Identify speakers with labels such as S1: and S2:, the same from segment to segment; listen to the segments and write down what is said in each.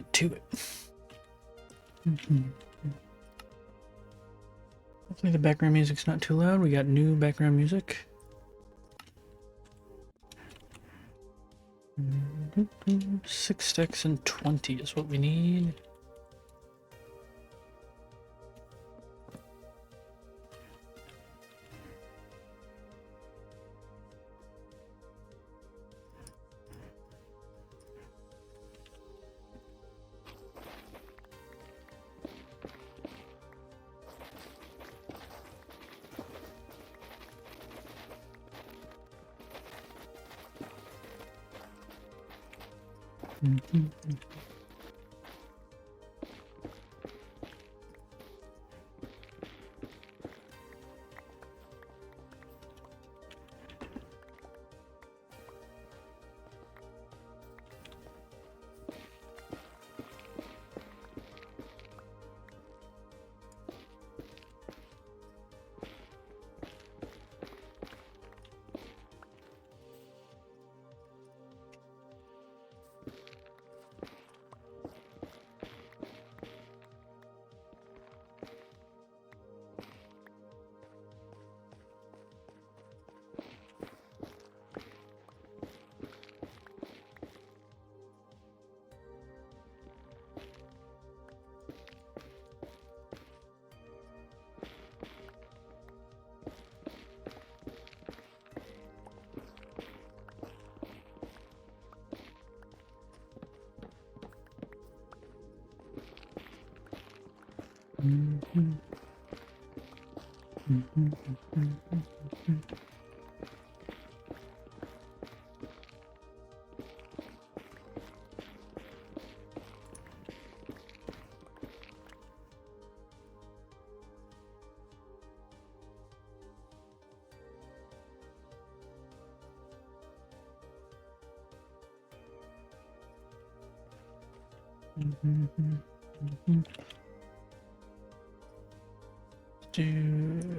S1: get to it. Hopefully the background music's not too loud. We got new background music. Six sticks and 20 is what we need.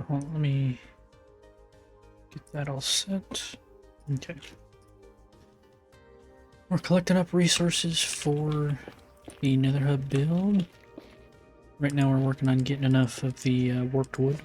S1: Hold on, let me get that all set. Okay. We're collecting up resources for the nether hub build. Right now we're working on getting enough of the warped wood.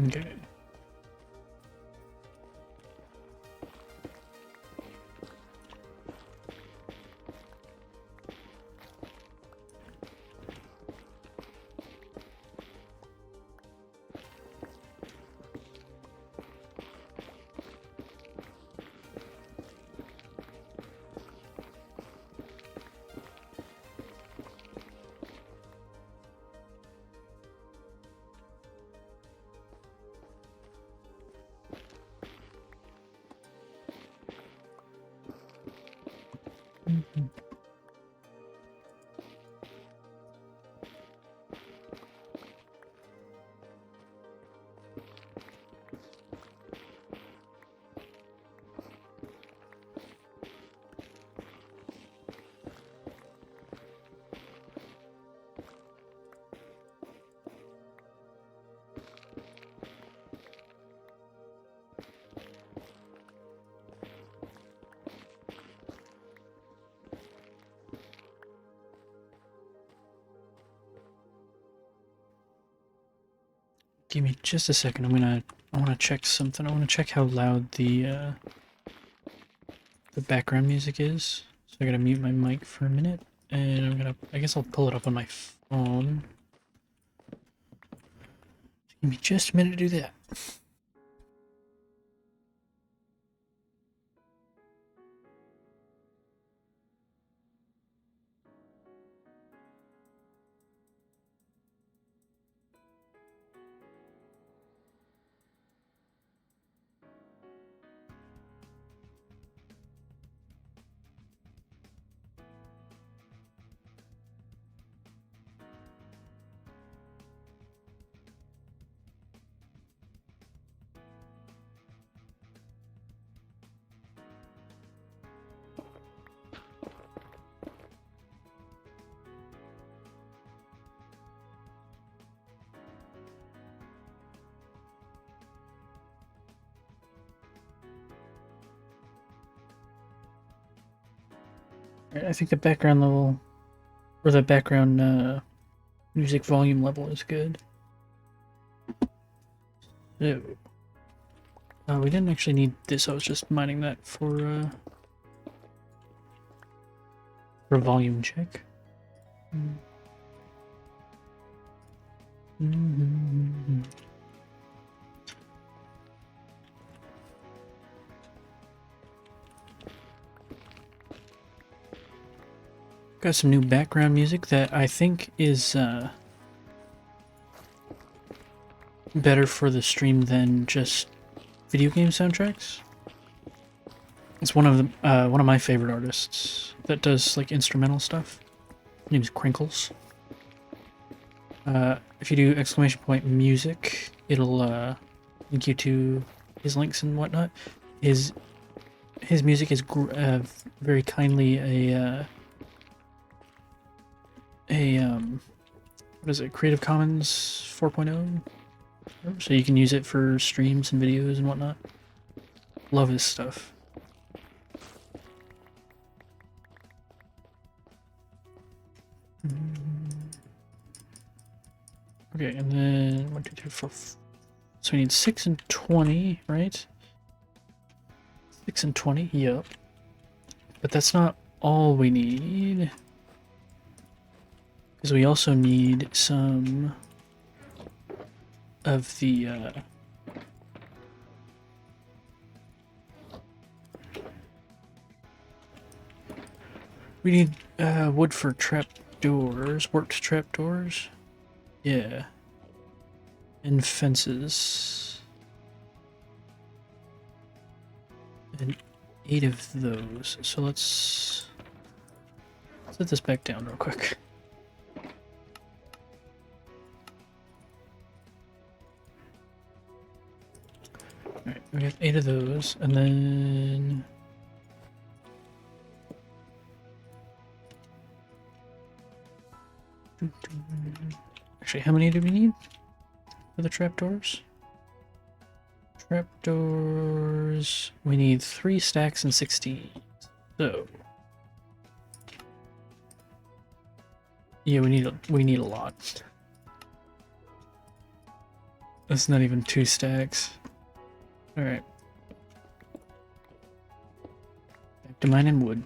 S1: Okay. Give me just a second. I want to check something. I want to check how loud the background music is. So I gotta mute my mic for a minute, and I guess I'll pull it up on my phone. Give me just a minute to do that. I think the background level, or the background music volume level is good. So, we didn't actually need this. I was just mining that for a volume check. Got some new background music that I think is better for the stream than just video game soundtracks. It's one of my favorite artists that does like instrumental stuff. His name's Crinkles. If you do !music, it'll link you to his links and whatnot. His music is very kindly what is it, Creative Commons 4.0, so you can use it for streams and videos and whatnot. Love his stuff. Okay, and then 1, 2, 3, 4. So we need 6 and 20, right? 6 and 20, yep. But that's not all we need. Because we also need some of the we need wood for trapdoors, worked trapdoors. Yeah. And fences. And 8 of those. So let's set this back down real quick. Alright, we have 8 of those, and then actually, how many do we need for the trapdoors? Trapdoors, we need 3 stacks and 16. So yeah, we need a lot. That's not even 2 stacks. Alright. Back to mining wood.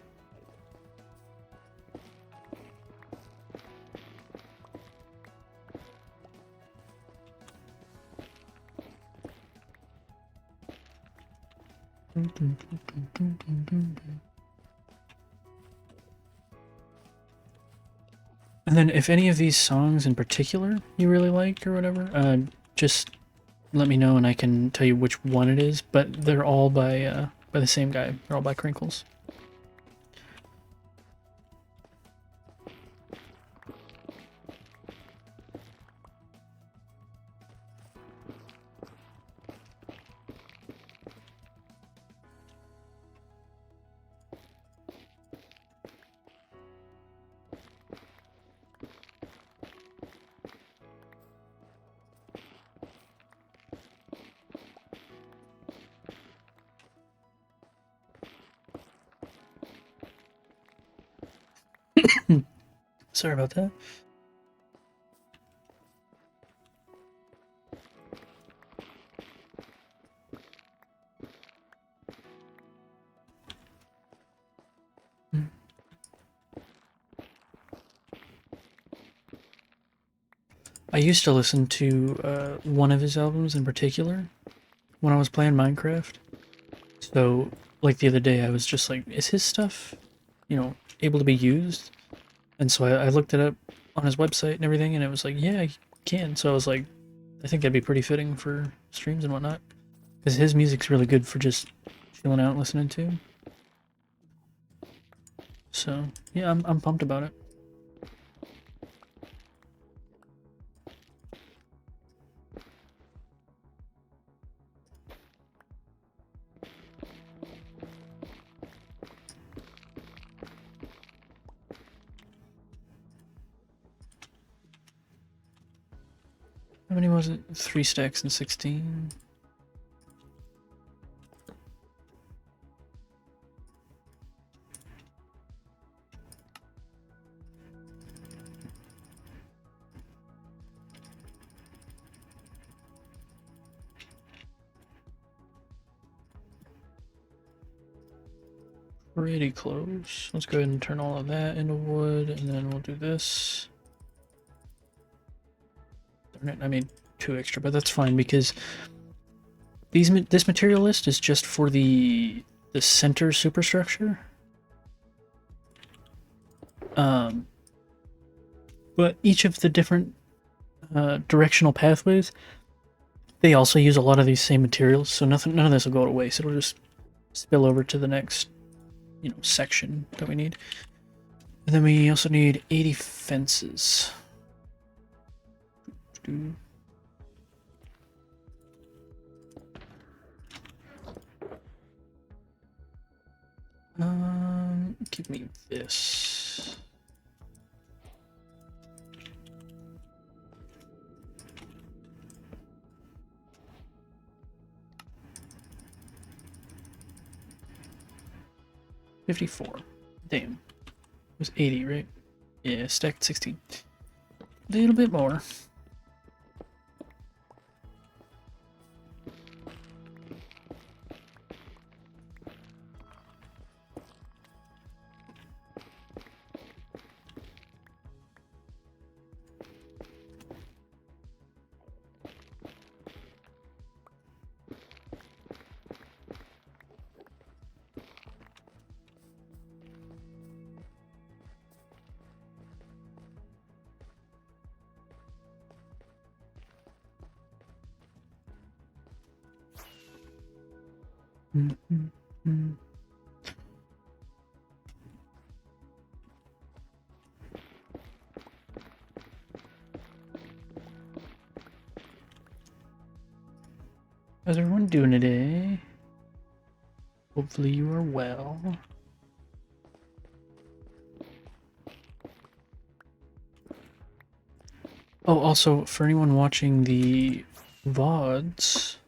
S1: And then if any of these songs in particular you really like or whatever, just let me know and I can tell you which one it is, but they're all by the same guy. They're all by Crinkles. Sorry about that. I used to listen to one of his albums in particular when I was playing Minecraft. So, like the other day, I was just like, is his stuff, able to be used? And so I looked it up on his website and everything, and it was like, yeah, you can. So I was like, I think that'd be pretty fitting for streams and whatnot. Because his music's really good for just chilling out and listening to. So, yeah, I'm pumped about it. How many was it? 3 stacks and 16? pretty close. Let's go ahead and turn all of that into wood, and then we'll do this. Darn it, I made 2 extra, but that's fine because this material list is just for the center superstructure. But each of the different directional pathways, they also use a lot of these same materials, so none of this will go to waste. It'll just spill over to the next, section that we need. And then we also need 80 fences. Give me this. $54. Damn. It was 80, right? Yeah, stacked 16. A little bit more. How's everyone doing today? Hopefully you are well. Oh, also, for anyone watching the VODs,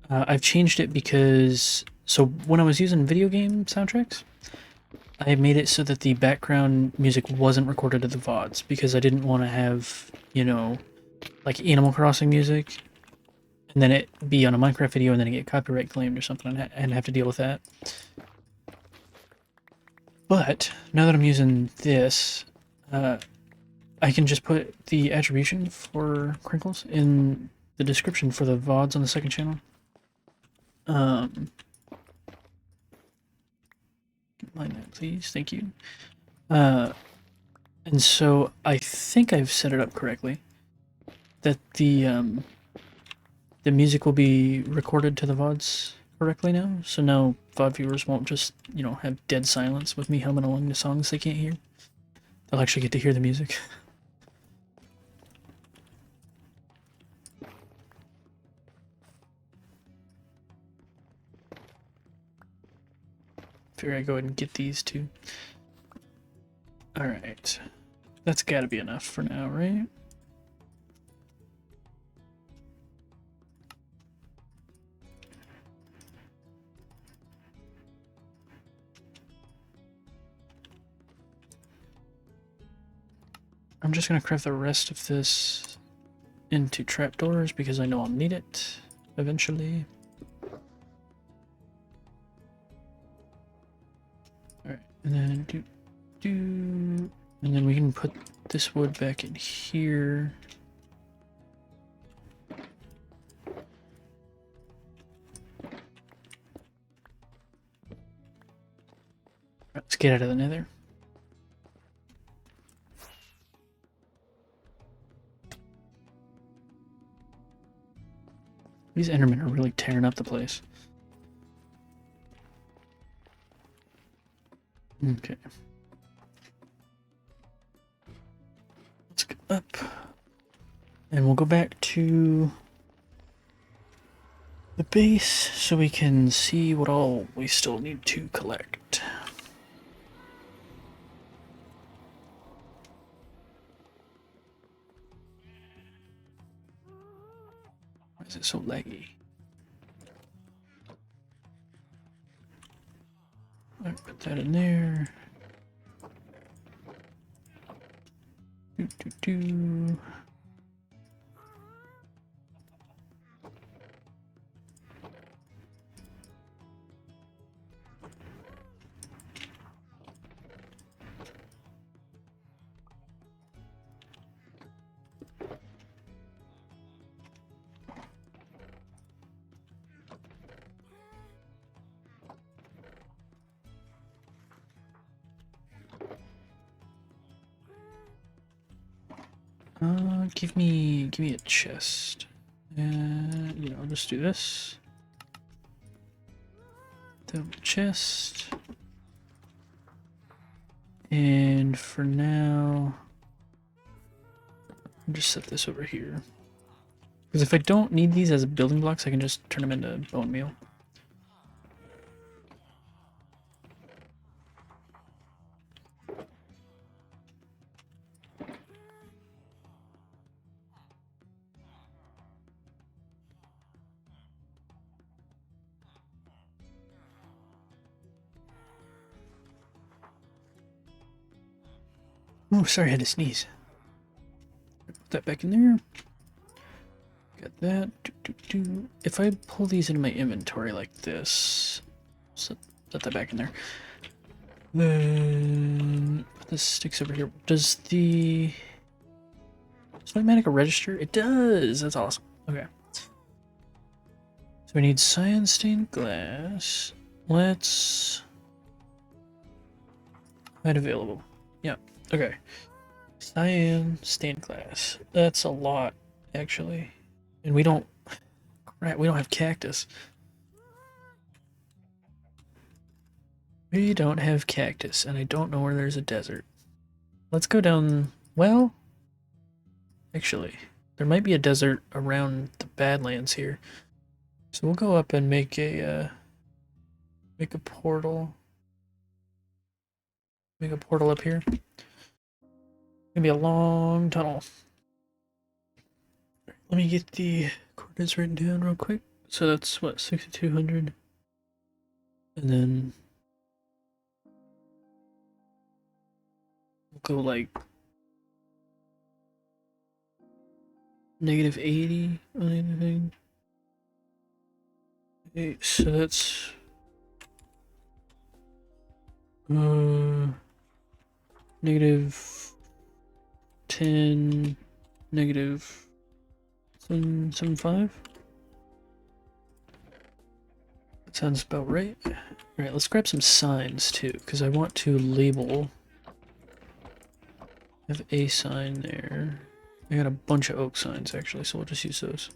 S1: I've changed it because, so when I was using video game soundtracks, I made it so that the background music wasn't recorded to the VODs because I didn't want to have, like Animal Crossing music, and then it be on a Minecraft video and then it get copyright claimed or something and have to deal with that. But now that I'm using this, I can just put the attribution for Crinkles in the description for the VODs on the second channel. Mind that, please. Thank you. And so I think I've set it up correctly. That the music will be recorded to the VODs correctly now. So now VOD viewers won't just, have dead silence with me humming along to songs they can't hear. They'll actually get to hear the music. Figure I'd go ahead and get these two. Alright. That's gotta be enough for now, right? I'm just gonna craft the rest of this into trapdoors because I know I'll need it eventually. Alright, and then and then we can put this wood back in here. Let's get out of the nether. These Endermen are really tearing up the place. Okay. Let's go up. And we'll go back to the base so we can see what all we still need to collect. Why is it so laggy? Alright, put that in there. Do. Give me a chest. And, I'll just do this. The chest. And for now, I'll just set this over here. Because if I don't need these as building blocks, I can just turn them into bone meal. Oh, sorry, I had to sneeze. Put that back in there. Got that. If I pull these into my inventory like this, set that back in there. Then put the sticks over here. Does Magmatic register? It does. That's awesome. Okay. So we need cyan stained glass. Let's find available. Yeah. Okay. Cyan stained glass. That's a lot, actually. And we don't have cactus. We don't have cactus, and I don't know where there's a desert. Let's go down, well, actually, there might be a desert around the Badlands here. So we'll go up and make a portal. Make a portal up here. Gonna be a long tunnel. Let me get the coordinates written down real quick. So that's what, 6,200, and then we'll go like -80 on anything. Okay, so that's -10, -7.75. That sounds about right. Alright, let's grab some signs too, because I want to label. I have a sign there. I got a bunch of oak signs actually, so we'll just use those.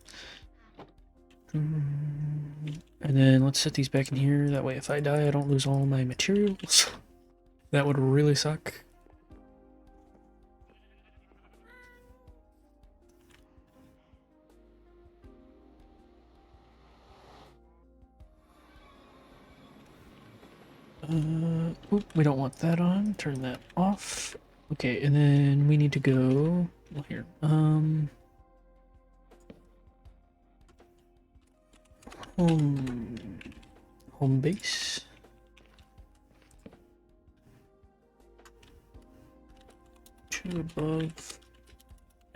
S1: And then let's set these back in here. That way if I die, I don't lose all my materials. That would really suck. Oop, we don't want that on. Turn that off. Okay, and then we need to go, well, here. Home base. To above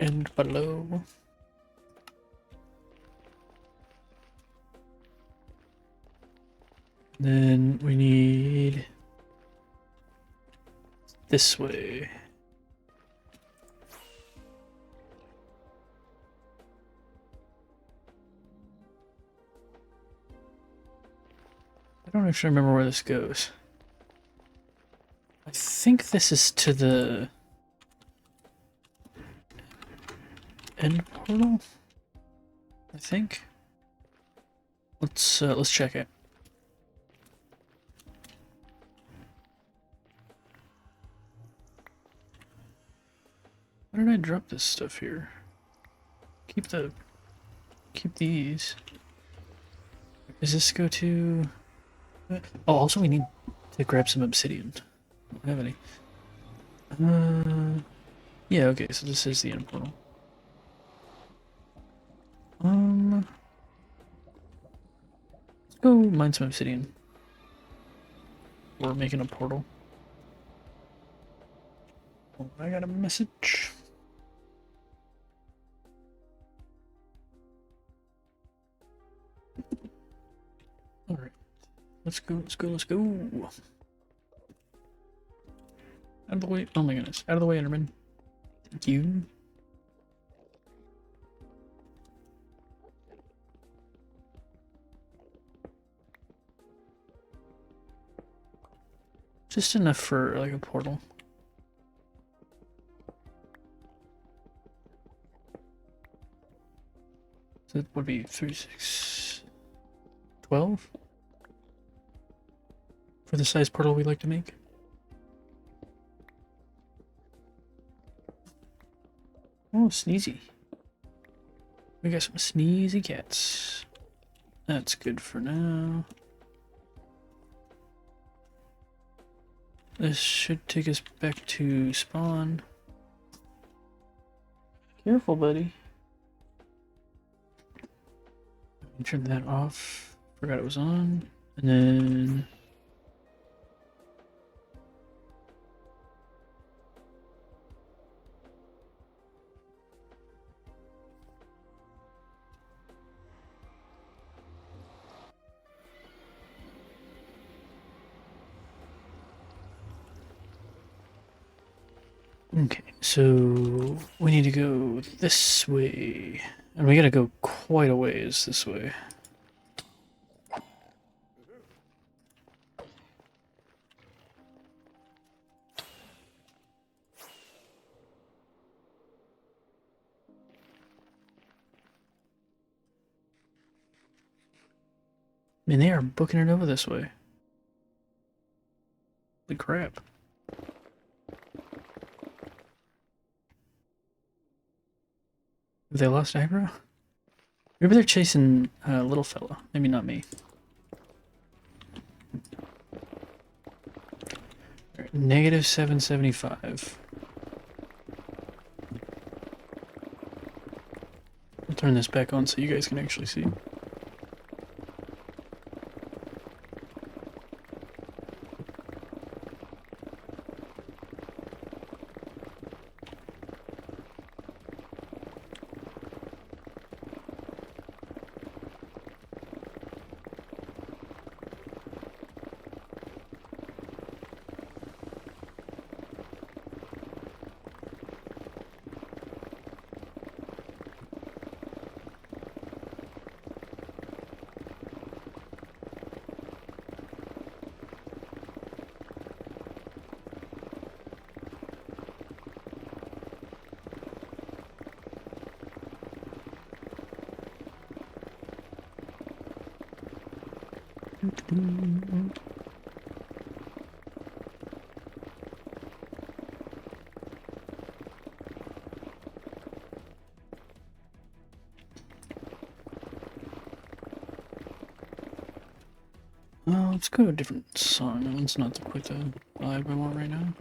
S1: and below. Then we need this way. I don't actually remember where this goes. I think this is to the end portal. I think. Let's check it. Why did I drop this stuff here? Keep these. Does this go to? Oh, also we need to grab some obsidian. I don't have any. Yeah, okay, so this is the end portal. Let's go mine some obsidian. We're making a portal. Oh, I got a message. Alright. Let's go. Out of the way. Oh my goodness. Out of the way, Enderman. Thank you. Just enough for like a portal. That would be 3, 6, 12 for the size portal we like to make. Oh, sneezy. We got some sneezy cats. That's good for now. This should take us back to spawn. Careful, buddy. Turn that off. Forgot it was on. And then... Okay, so we need to go this way. And we gotta go quite a ways this way. I mean, they are booking it over this way. Holy crap. Have they lost aggro? Maybe they're chasing a little fella. Maybe not me. Right, negative 775. I'll turn this back on so you guys can actually see. Let's go to a different song. That one's not quite the vibe I want right now.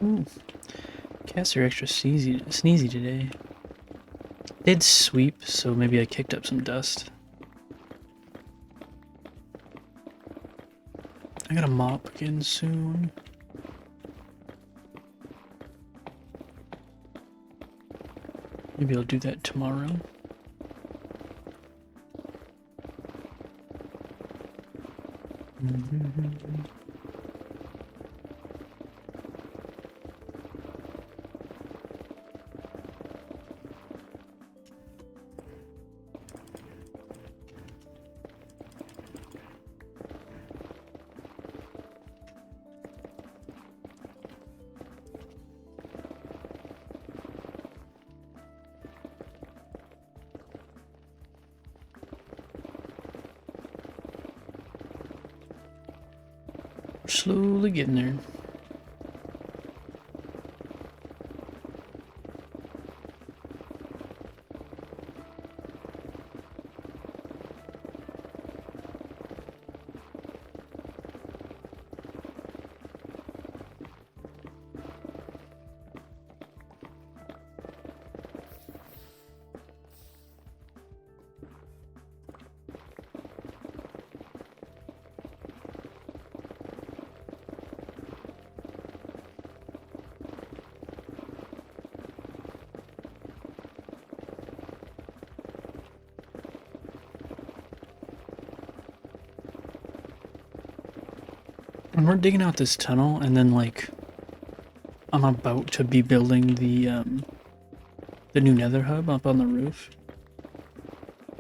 S1: Ooh. Cats are extra sneezy today. Did sweep, so maybe I kicked up some dust. I gotta mop again soon. Maybe I'll do that tomorrow. We're slowly getting there. When we're digging out this tunnel, and then like I'm about to be building the new nether hub up on the roof,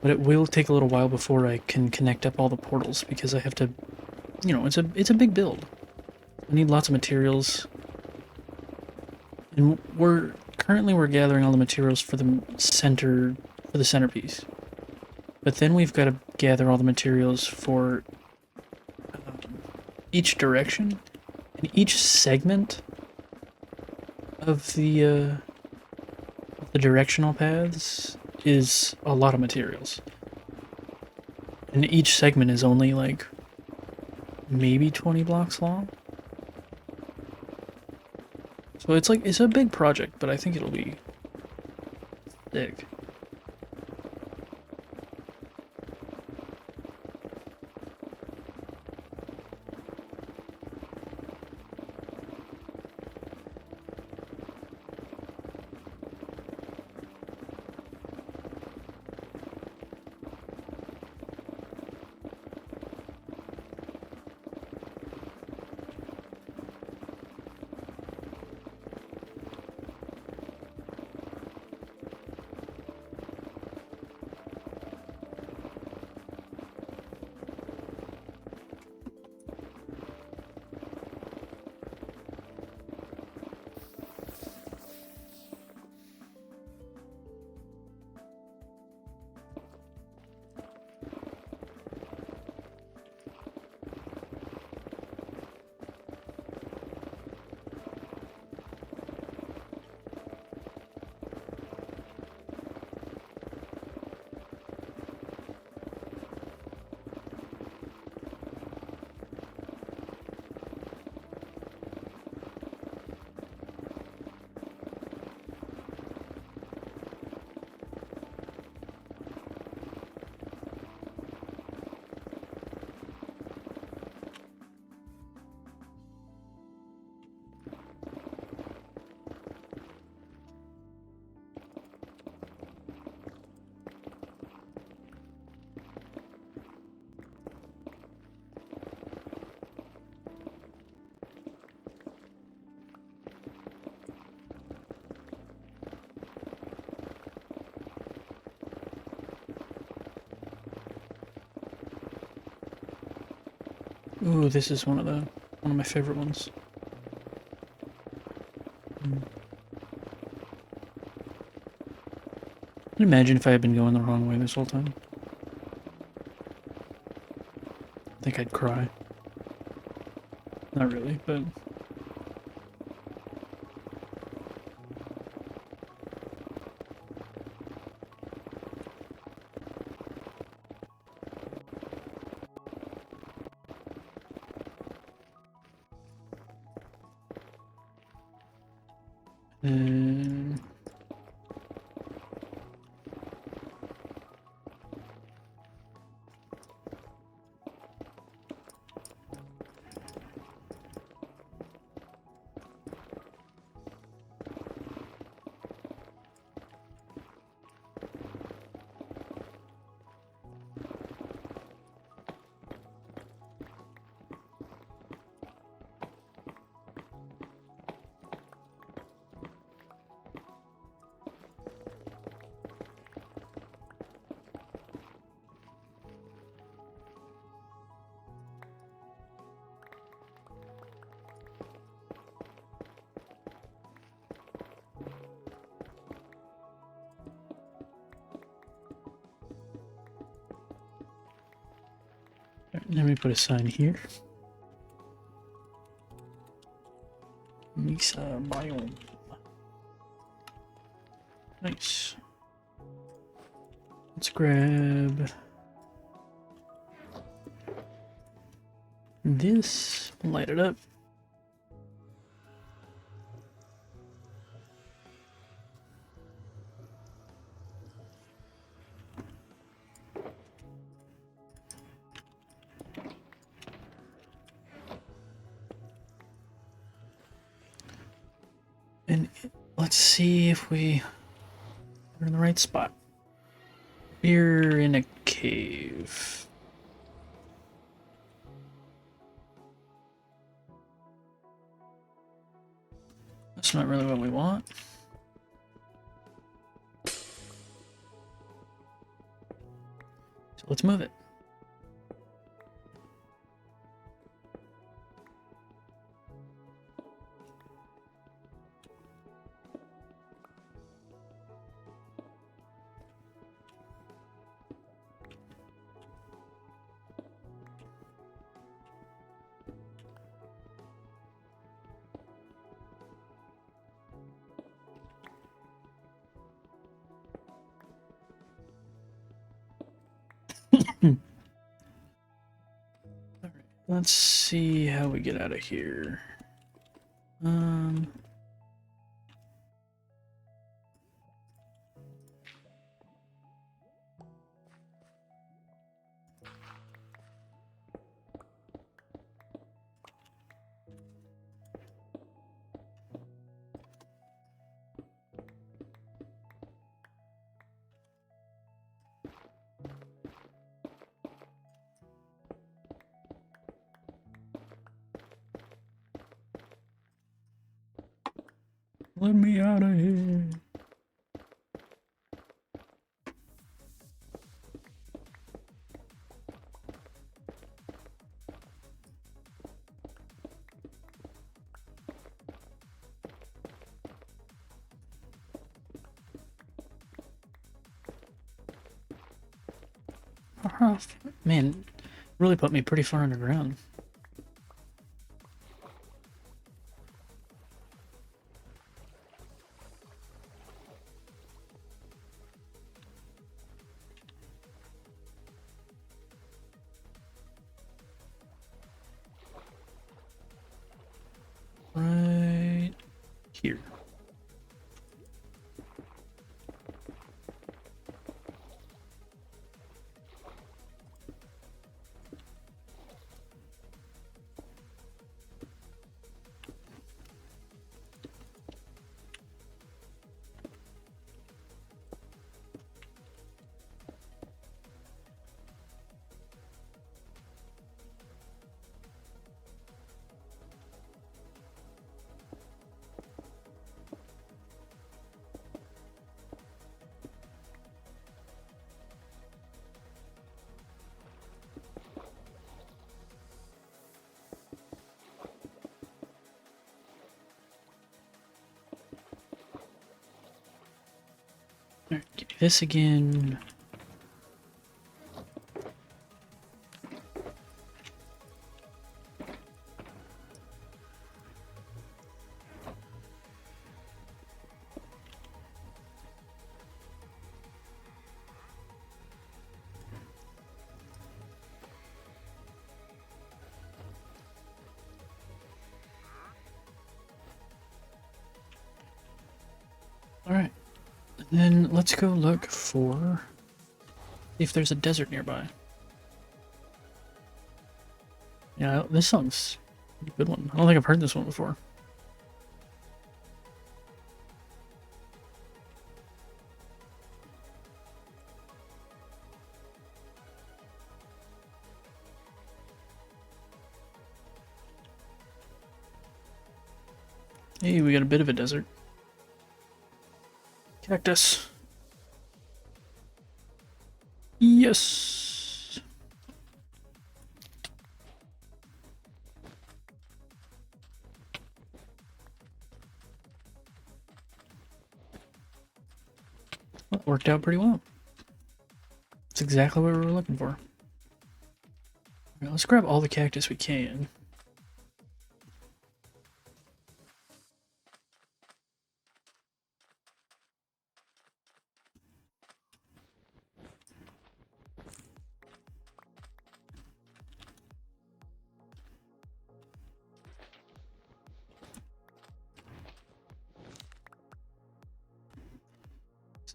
S1: but it will take a little while before I can connect up all the portals because I have to, you know, it's a big build. I need lots of materials, and we're gathering all the materials for the centerpiece, but then we've got to gather all the materials for each direction and each segment of the directional paths is a lot of materials. And each segment is only like maybe 20 blocks long. So it's a big project, but I think it'll be sick. Ooh, this is one of my favorite ones. Can you imagine if I had been going the wrong way this whole time? I think I'd cry. Not really, but... Let me put a sign here. Mesa biome. Nice. Let's grab this, light it up. And let's see if we're in the right spot. We're in a cave. That's not really what we want. So let's move it. Alright, let's see how we get out of here. Let me out of here. Man, really put me pretty far underground. Right here. Alright, give me this again. Alright. Then let's go look for if there's a desert nearby. Yeah, this song's a good one. I don't think I've heard this one before. Hey, we got a bit of a desert. Cactus. Yes. Well, it worked out pretty well. It's exactly what we were looking for. Alright, let's grab all the cactus we can.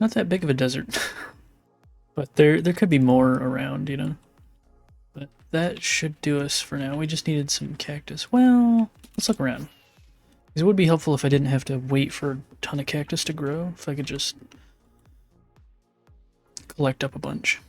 S1: not that big of a desert. But there could be more around, you know? But that should do us for now. We just needed some cactus. Well, let's look around. Because it would be helpful if I didn't have to wait for a ton of cactus to grow. If I could just collect up a bunch.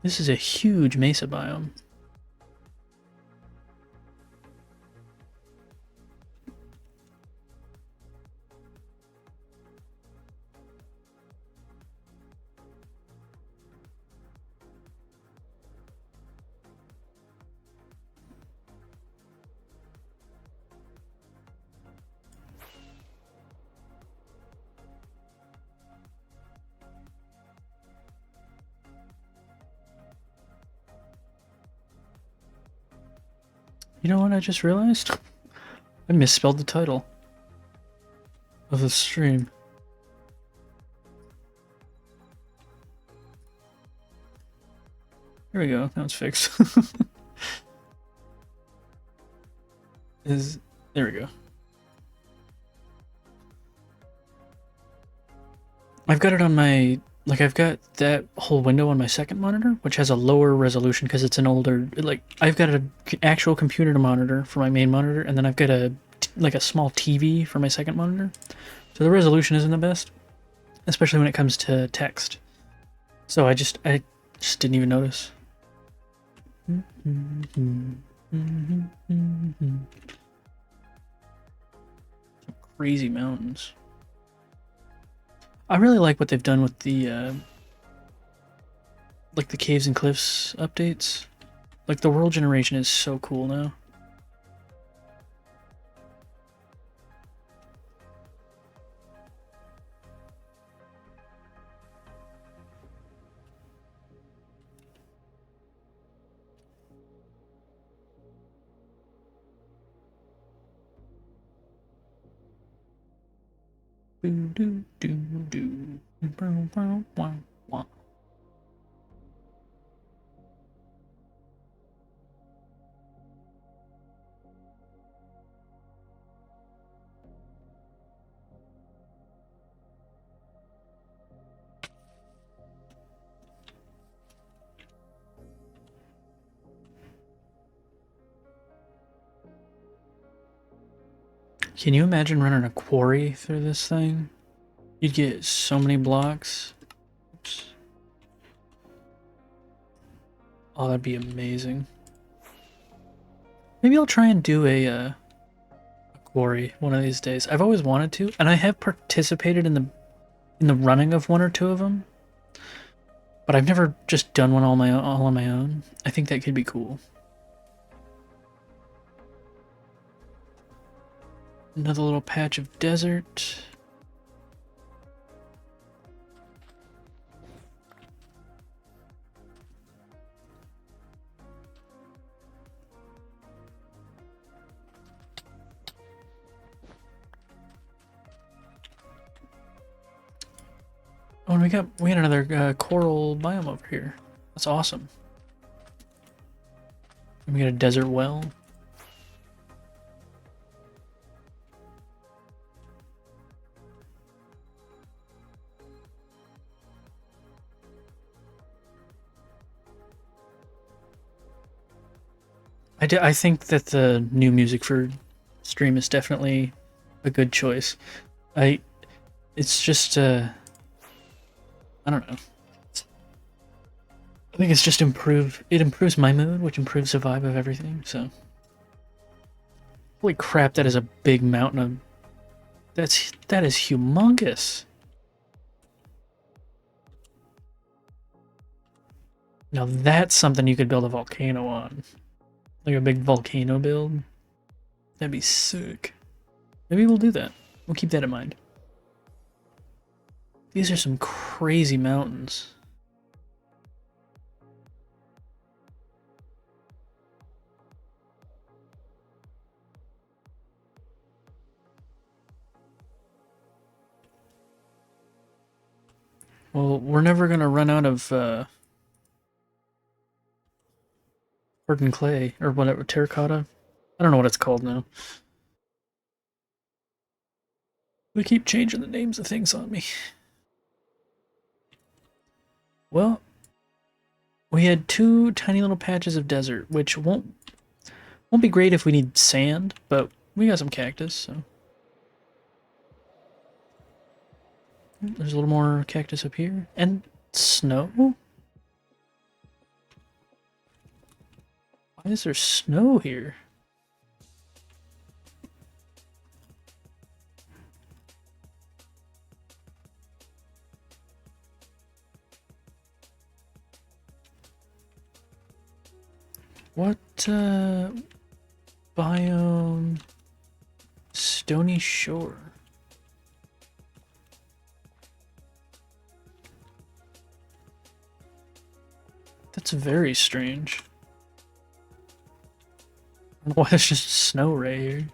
S1: This is a huge mesa biome. You know what I just realized? I misspelled the title of the stream. Here we go, now it's fixed. There we go. I've got it on my, like I've got that whole window on my second monitor, which has a lower resolution because it's an older, like I've got an actual computer to monitor for my main monitor, and then I've got a small TV for my second monitor. So the resolution isn't the best, especially when it comes to text. So I just didn't even notice. Crazy mountains. I really like what they've done with the like the caves and cliffs updates. Like the world generation is so cool now. Can you imagine running a quarry through this thing? You'd get so many blocks. Oops. Oh, that'd be amazing. Maybe I'll try and do a quarry one of these days. I've always wanted to, and I have participated in the running of one or two of them, but I've never just done one all on my own. I think that could be cool. Another little patch of desert. Oh, and we got another coral biome over here. That's awesome. And we got a desert well. I think that the new music for stream is definitely a good choice. It's just I don't know. I think it's just it improves my mood, which improves the vibe of everything, so. Holy crap, that is a big mountain of, that is humongous. Now that's something you could build a volcano on. Like a big volcano build. That'd be sick. Maybe we'll do that. We'll keep that in mind. These are some crazy mountains. Well, we're never gonna run out of hardened clay or whatever, terracotta. I don't know what it's called now. They keep changing the names of things on me. Well, we had two tiny little patches of desert, which won't be great if we need sand, but we got some cactus, so. There's a little more cactus up here. And snow? Why is there snow here? What, biome? Stony Shore. That's very strange. I don't know why there's just snow right here.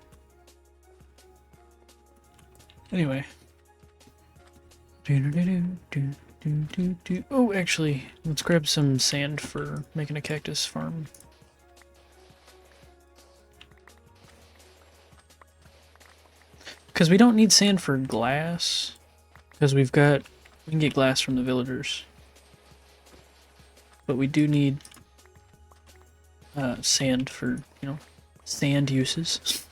S1: Anyway. Oh, actually, let's grab some sand for making a cactus farm. Because we don't need sand for glass. Because we can get glass from the villagers. But we do need sand for, sand uses.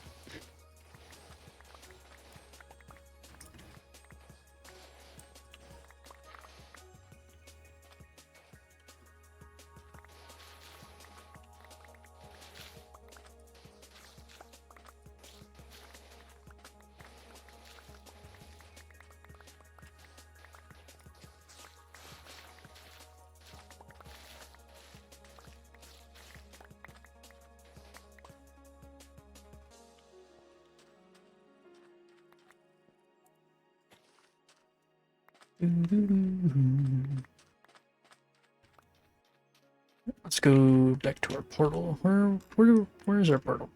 S1: Let's go back to our portal. Where is our portal?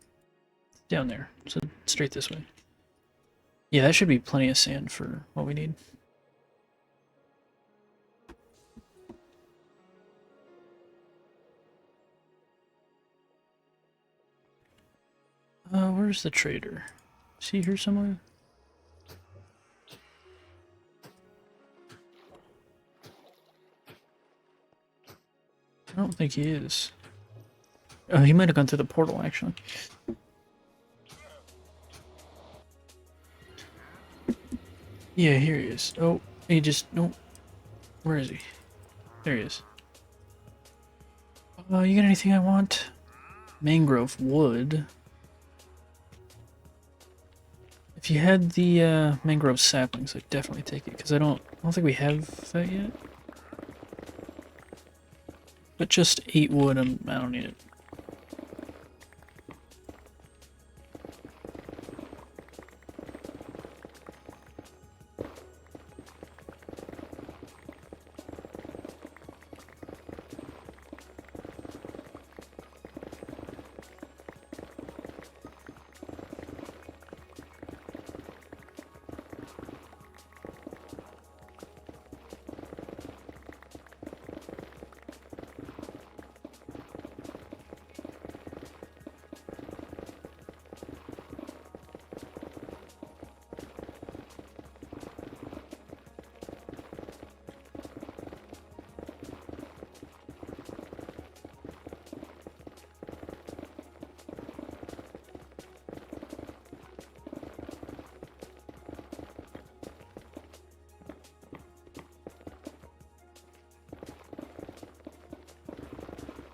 S1: Down there. So straight this way. Yeah, that should be plenty of sand for what we need. Where's the trader? Is he here somewhere? I don't think he is. Oh, he might have gone through the portal, actually. Yeah, here he is. Oh, he just... No. Where is he? There he is. You got anything I want? Mangrove wood. If you had the mangrove saplings, I'd definitely take it, because I don't think we have that yet. But just 8 wood, I don't need it.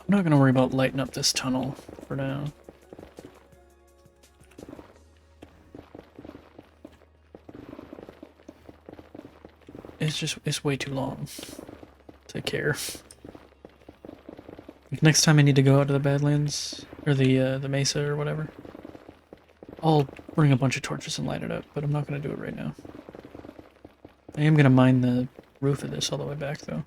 S1: I'm not going to worry about lighting up this tunnel for now. It's way too long to care. Next time I need to go out to the Badlands, or the Mesa or whatever, I'll bring a bunch of torches and light it up, but I'm not going to do it right now. I am going to mine roof of this all the way back, though.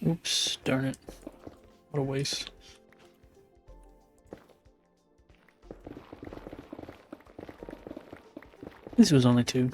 S1: Oops, darn it. What a waste. This was only 2.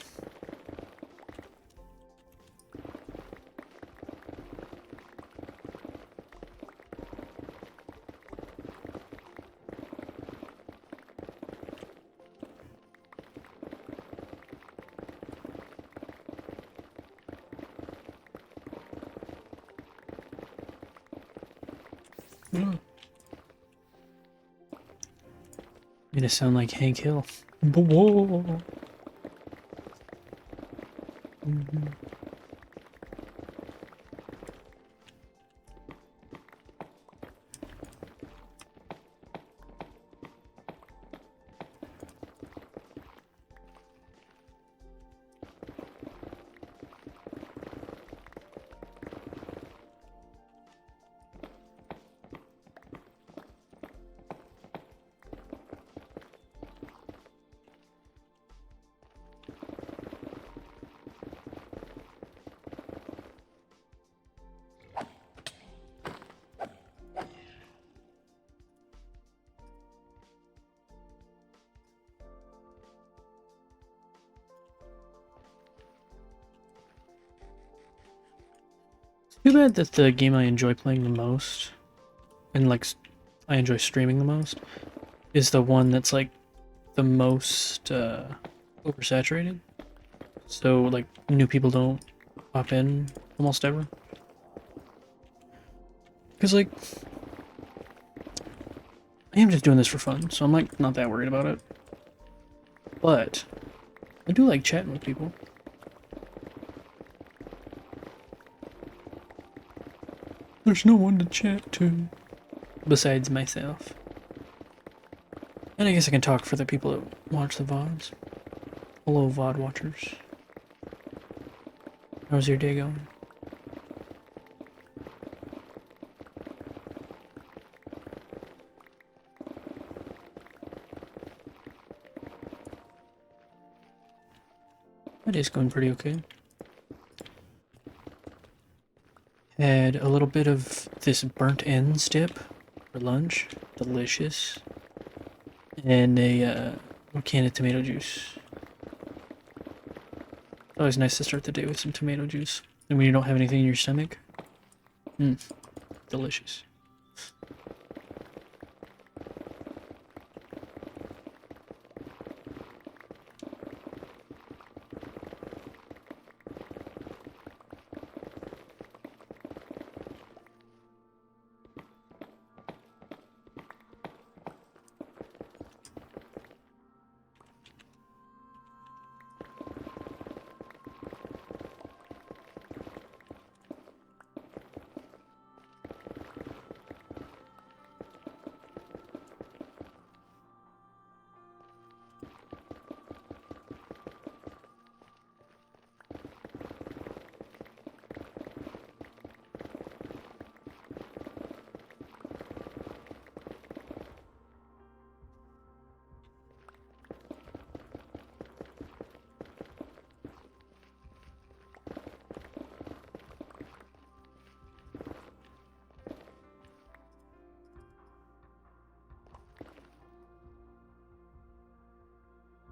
S1: Made it sound like Hank Hill. Whoa. Too bad that the game I enjoy playing the most, and like I enjoy streaming the most, is the one that's like the most oversaturated. So like new people don't pop in almost ever. Because like I am just doing this for fun, so I'm like not that worried about it. But I do like chatting with people. There's no one to chat to besides myself. And I guess I can talk for the people that watch the VODs. Hello, VOD watchers. How's your day going? My day's going pretty okay. Had a little bit of this burnt ends dip for lunch. Delicious. And a can of tomato juice. Always nice to start the day with some tomato juice. And when you don't have anything in your stomach. Delicious.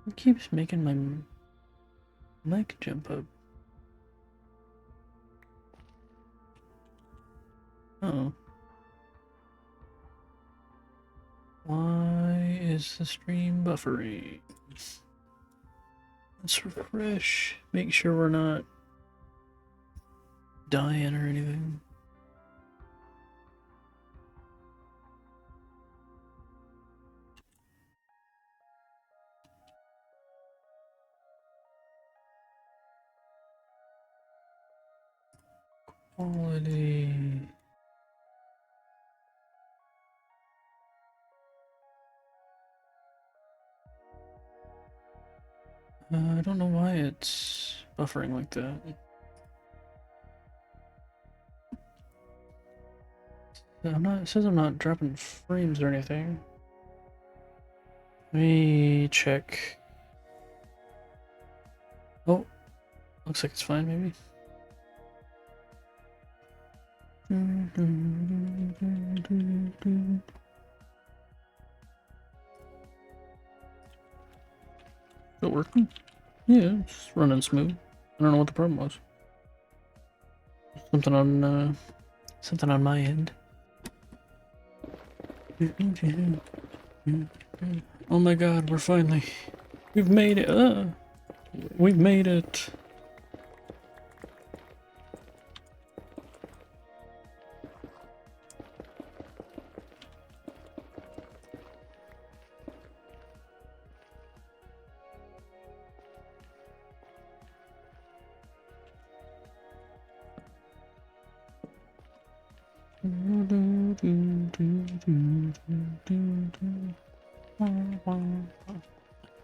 S1: It keeps making my mic jump up. Oh. Why is the stream buffering? Let's refresh. Make sure we're not dying or anything. Quality. I don't know why it's buffering like that. It says I'm not dropping frames or anything. Let me check. Oh, looks like it's fine, maybe. Is it working? Yeah, it's running smooth. I don't know what the problem was. Something on my end. Oh my god, we've made it. We've made it.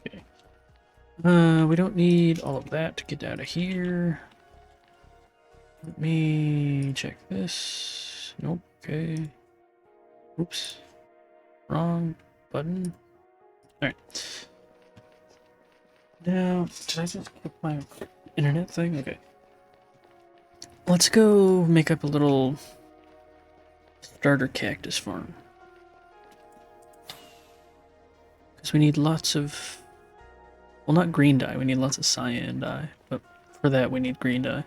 S1: Okay. We don't need all of that to get out of here. Let me check this. Nope. Okay. Oops. Wrong button. Alright. Now, did I just click my internet thing? Okay. Let's go make up a little starter cactus farm. Because we need lots of... Well, not green dye. We need lots of cyan dye. But for that, we need green dye.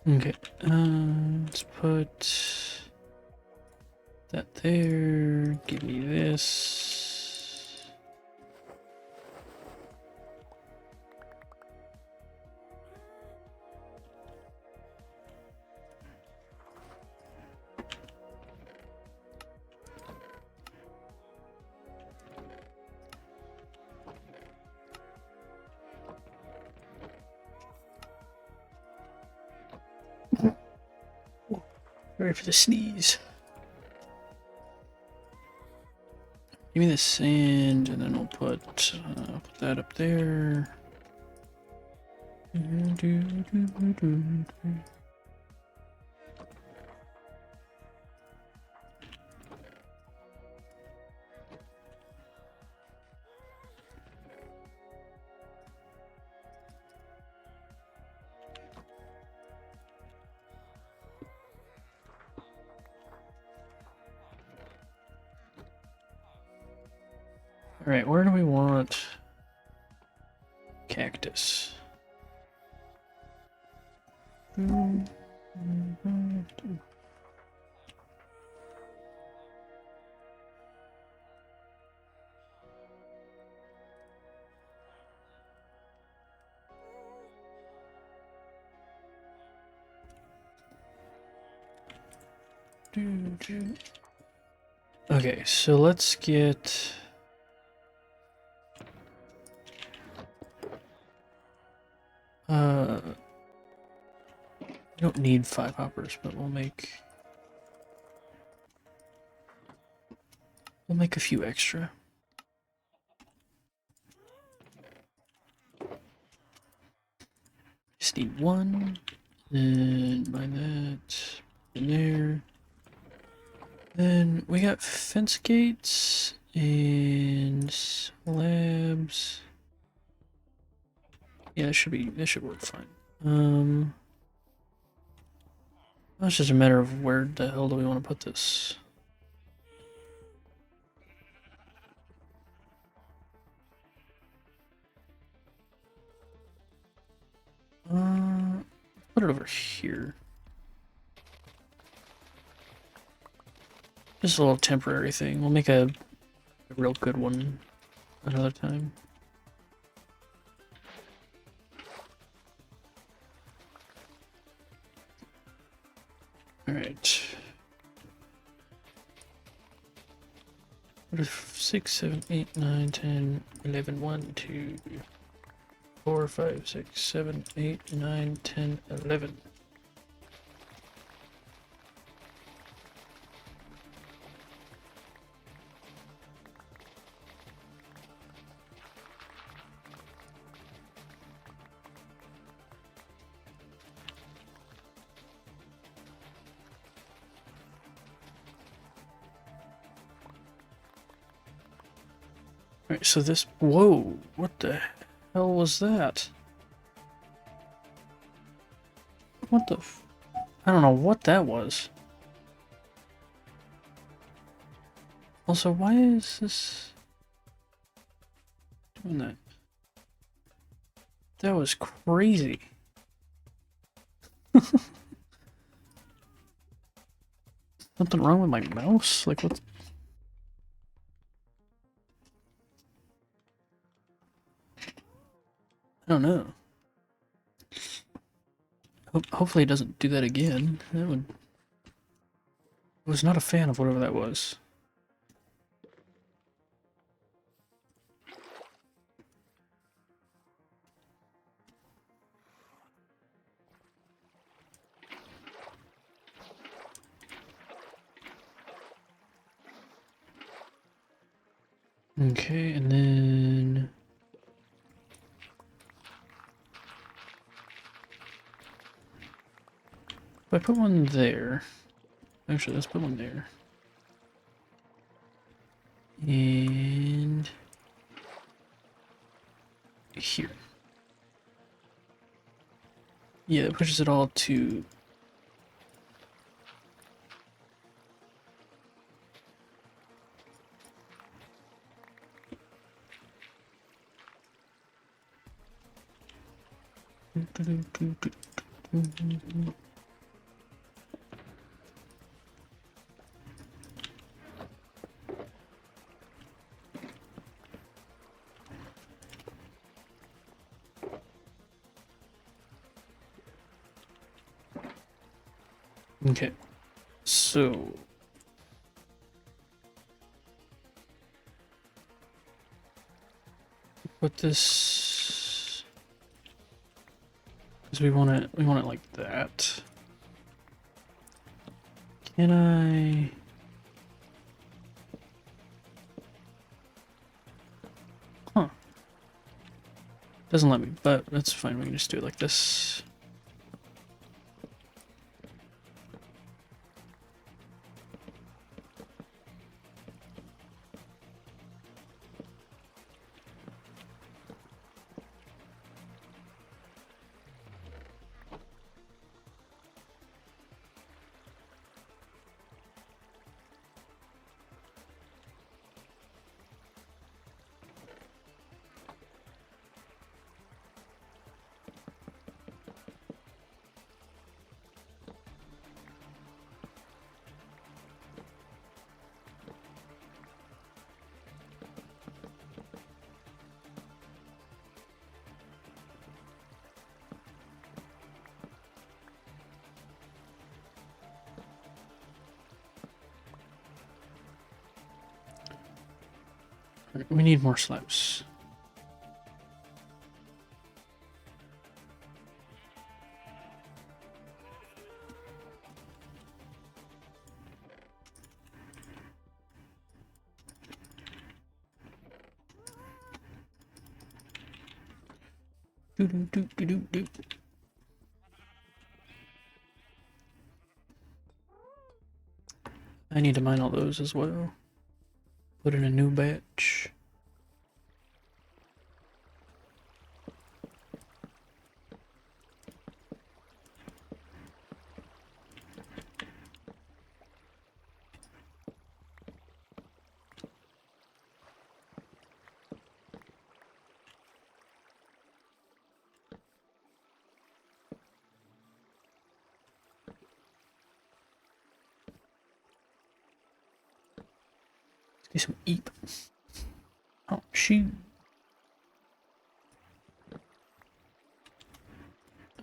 S1: Okay, let's put that there. Give me this. Ready for the sneeze. Give me the sand, and then we'll put that up there. Alright, where do we want cactus? Okay, so let's get... we don't need 5 hoppers, but we'll make a few extra. 61. Then by that in there. Then we got fence gates and slabs. Yeah, that should work fine. It's just a matter of where the hell do we want to put this? Put it over here. Just a little temporary thing. We'll make a real good one another time. Alright. What is 6, 7, 8, 9, 10, 11, 1, 2, 4, 5, 6, 7, 8, 9, 10, 11. Alright, so this... Whoa! What the hell was that? What the f... I don't know what that was. Also, why is this... doing that? That was crazy. Something wrong with my mouse? Like, what? I don't know. Hopefully it doesn't do that again. That would... I was not a fan of whatever that was. Okay, and then... if I put one there... Actually, let's put one there. And... here. Yeah, it pushes it all to... Okay, so... put this... because we want it like that. Can I... Huh. Doesn't let me, but that's fine, we can just do it like this. Right, we need more slabs. Do do do do do do. I need to mine all those as well. Put in a new batch. Get some eep. Oh, shoot.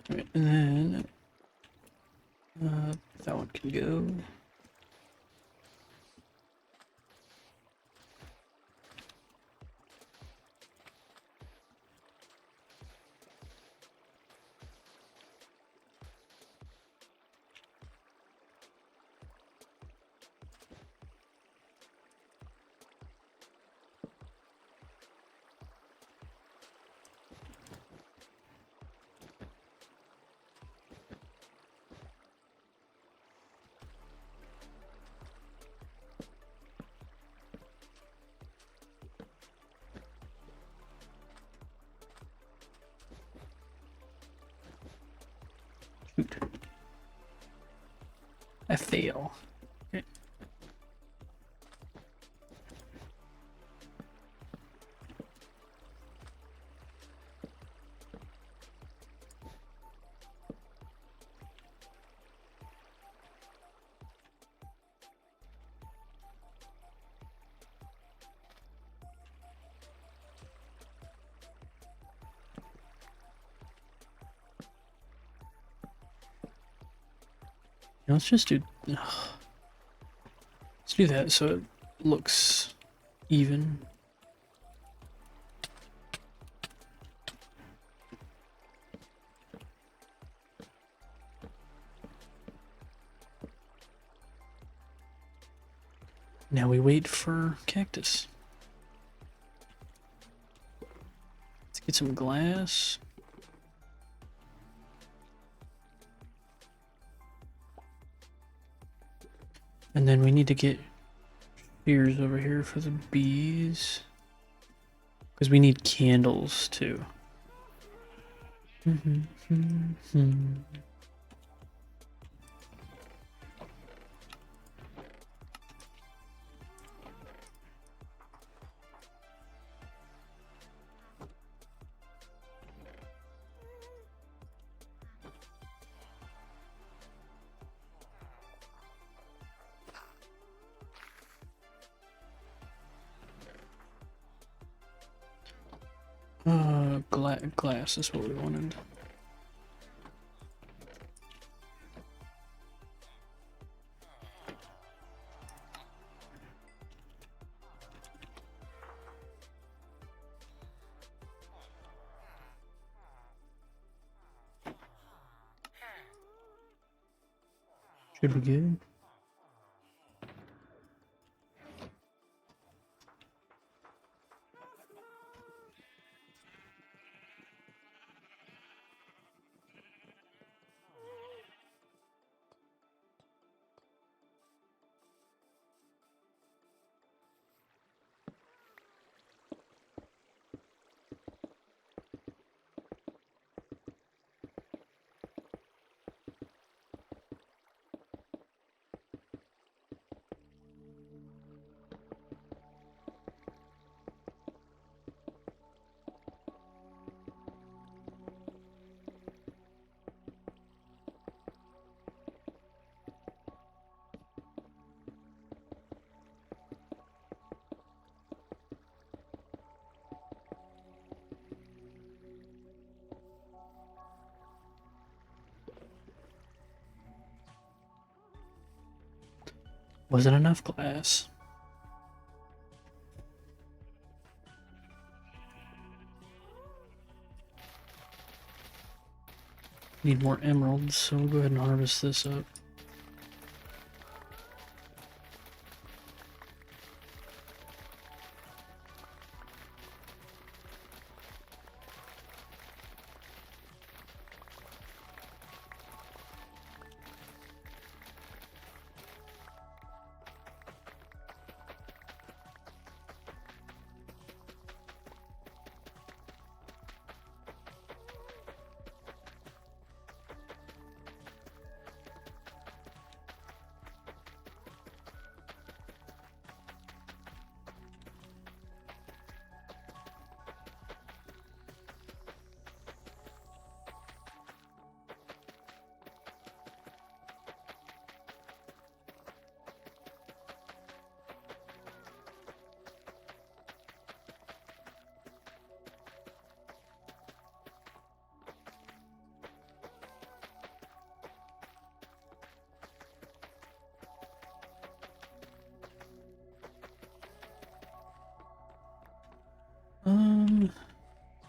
S1: Alright, and then that one can go. Shoot. I fail. Okay. Let's just do. Let's do that so it looks even. Now we wait for cactus. Let's get some glass. And then we need to get shears over here for the bees. Because we need candles too. Glass is what we wanted. Should be good. Wasn't enough glass. Need more emeralds, so we'll go ahead and harvest this up.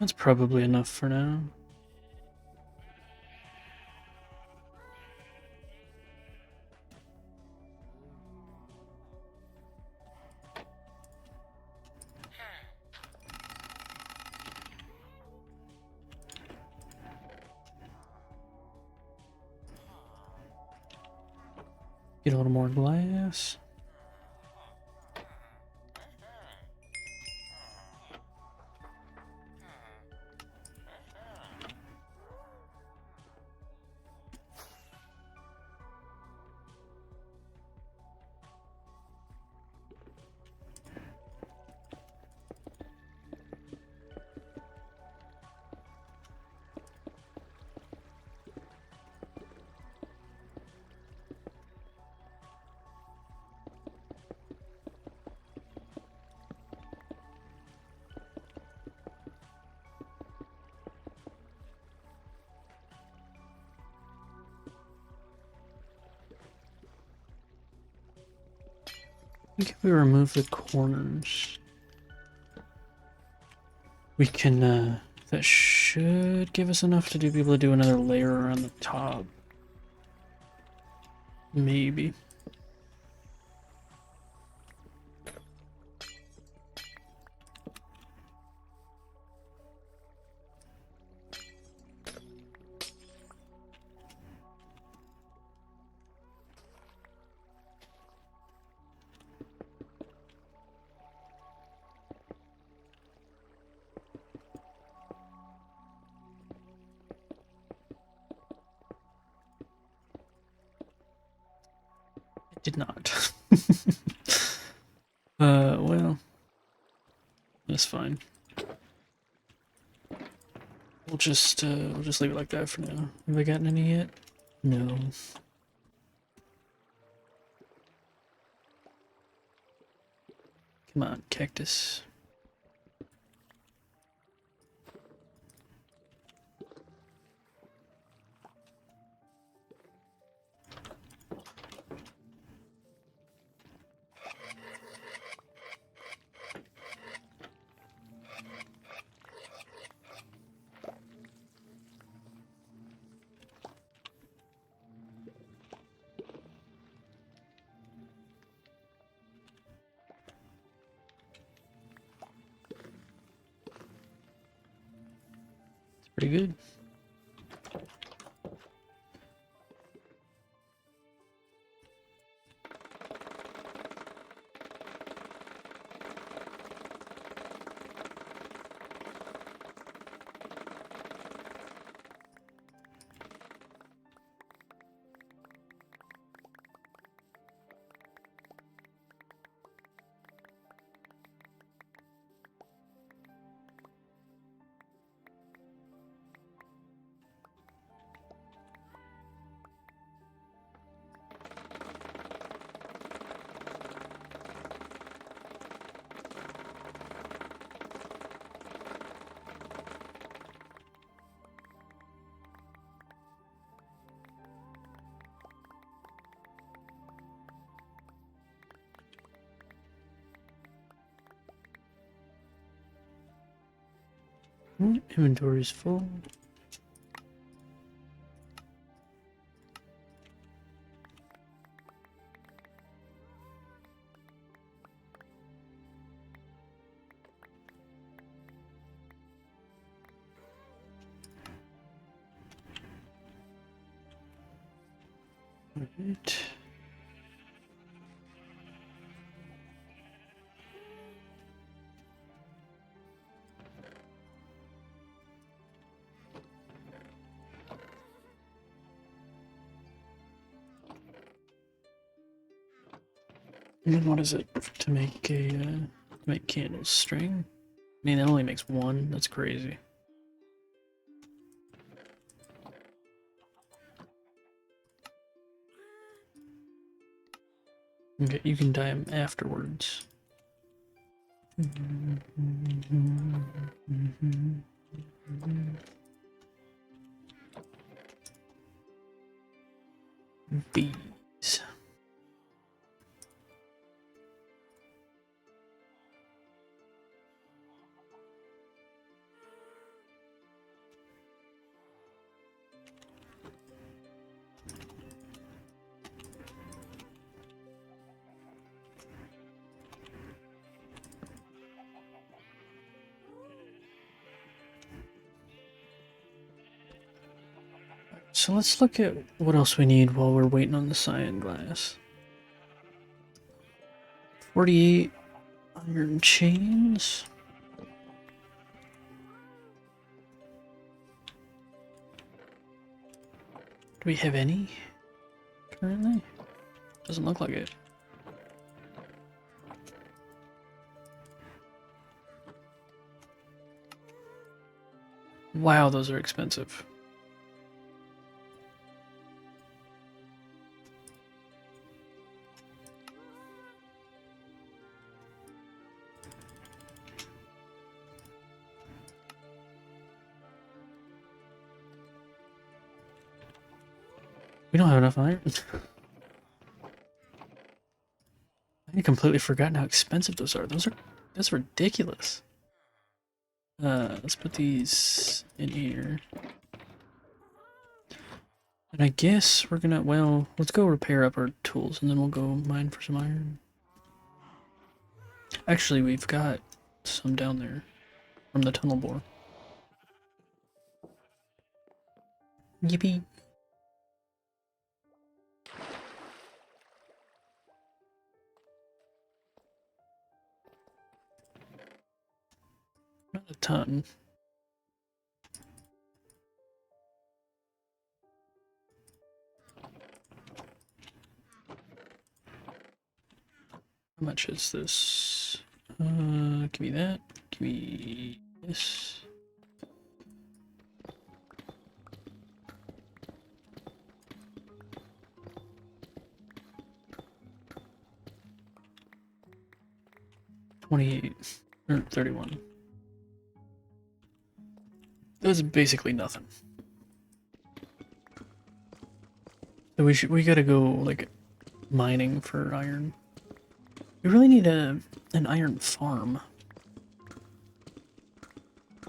S1: That's probably enough for now. Get a little more glass. I think if we remove the corners, we can, that should give us enough to be able to do another layer around the top. Maybe. Did not. Well, that's fine. We'll just leave it like that for now. Have I gotten any yet? No. Come on, cactus. Pretty good. Inventory's full. Right. And then what is it to make make candles? String? I mean, that only makes one. That's crazy. Okay, you can dye them afterwards. Bees. So let's look at what else we need while we're waiting on the cyan glass. 48 iron chains. Do we have any currently? Doesn't look like it. Wow, those are expensive. We don't have enough iron. I completely forgotten how expensive those are. That's ridiculous. Let's put these in here. And I guess we're gonna, well, let's go repair up our tools and then we'll go mine for some iron. Actually, we've got some down there from the tunnel bore. Yippee. Not a ton. How much is this? Give me that. Give me this. $28 or $31. That's basically nothing. So we gotta go like mining for iron. We really need an iron farm.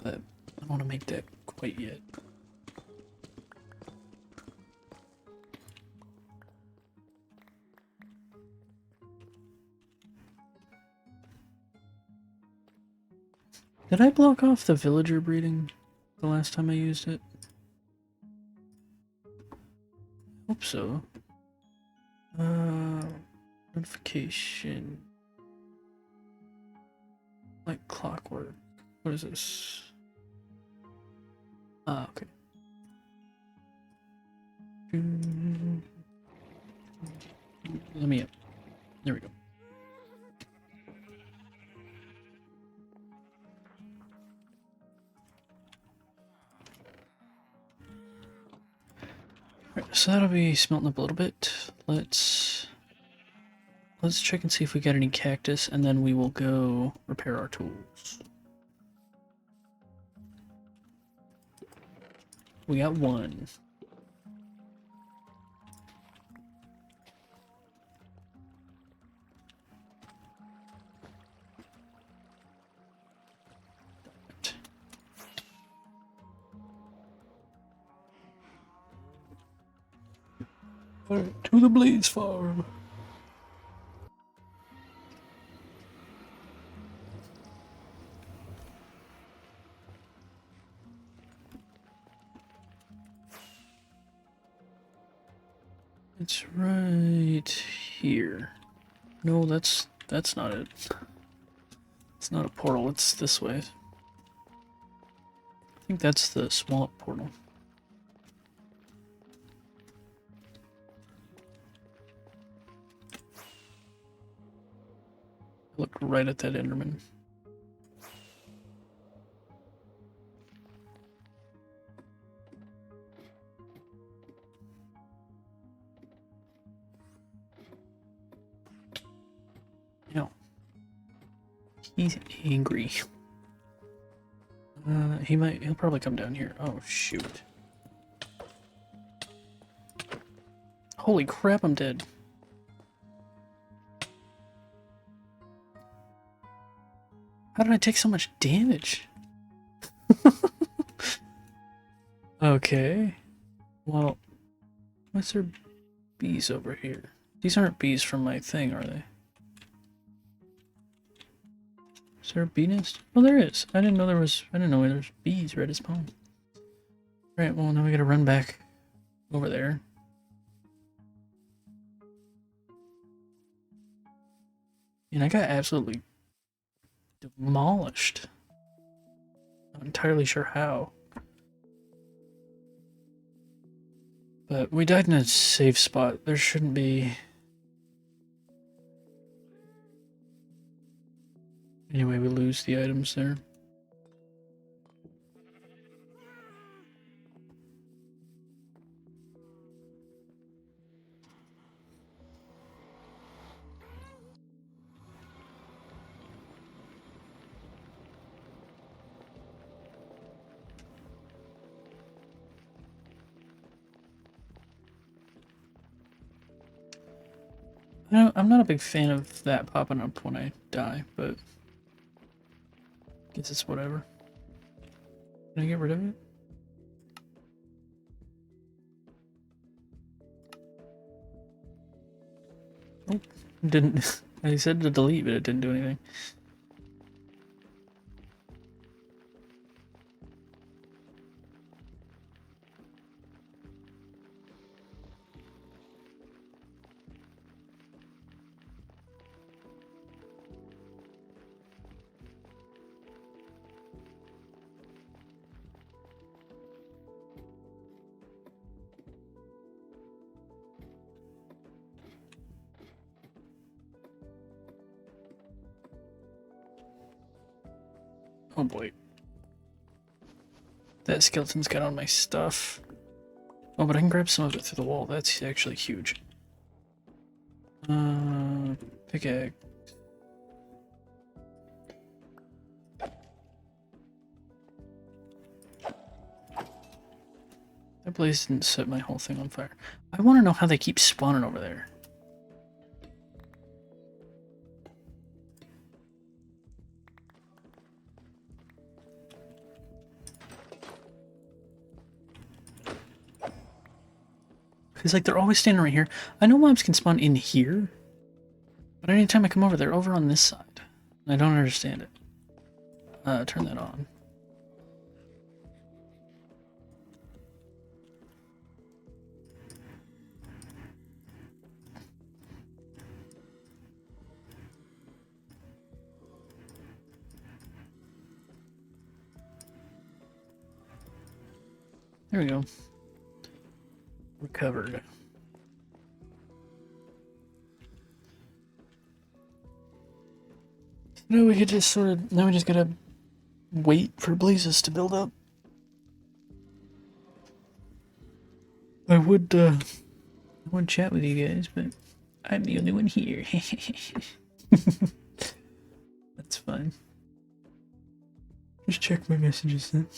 S1: But I don't want to make that quite yet. Did I block off the villager breeding the last time I used it? Hope so. Notification. Like clockwork. What is this? Ah, okay. Let me up. There we go. Alright, so that'll be smelting up a little bit. Let's check and see if we got any cactus, and then we will go repair our tools. We got one. To the Blaze Farm. It's right here. No, that's not it. It's not a portal, it's this way. I think that's the swamp portal. Look right at that Enderman. No. He's angry. He'll probably come down here. Oh, shoot. Holy crap, I'm dead. How did I take so much damage? Okay. Well, what's there bees over here? These aren't bees from my thing, are they? Is there a bee nest? Oh, there is. I didn't know there's bees right at spawn. Right, well, now we gotta run back over there. And I got absolutely demolished. Not entirely sure how. But we died in a safe spot. There shouldn't be any way we lose the items there. I'm not a big fan of that popping up when I die, but I guess it's whatever. Can I get rid of it? Oh, didn't. I said to delete, but it didn't do anything. Oh boy. That skeleton's got on my stuff. Oh, but I can grab some of it through the wall. That's actually huge. Pickaxe. That blaze didn't set my whole thing on fire. I want to know how they keep spawning over there. Because, like, they're always standing right here. I know mobs can spawn in here, but anytime I come over, they're over on this side. I don't understand it. Turn that on. There we go. Recovered. No, we could just sort of. Now we just gotta wait for blazes to build up. I would chat with you guys, but I'm the only one here. That's fine. Just check my messages then.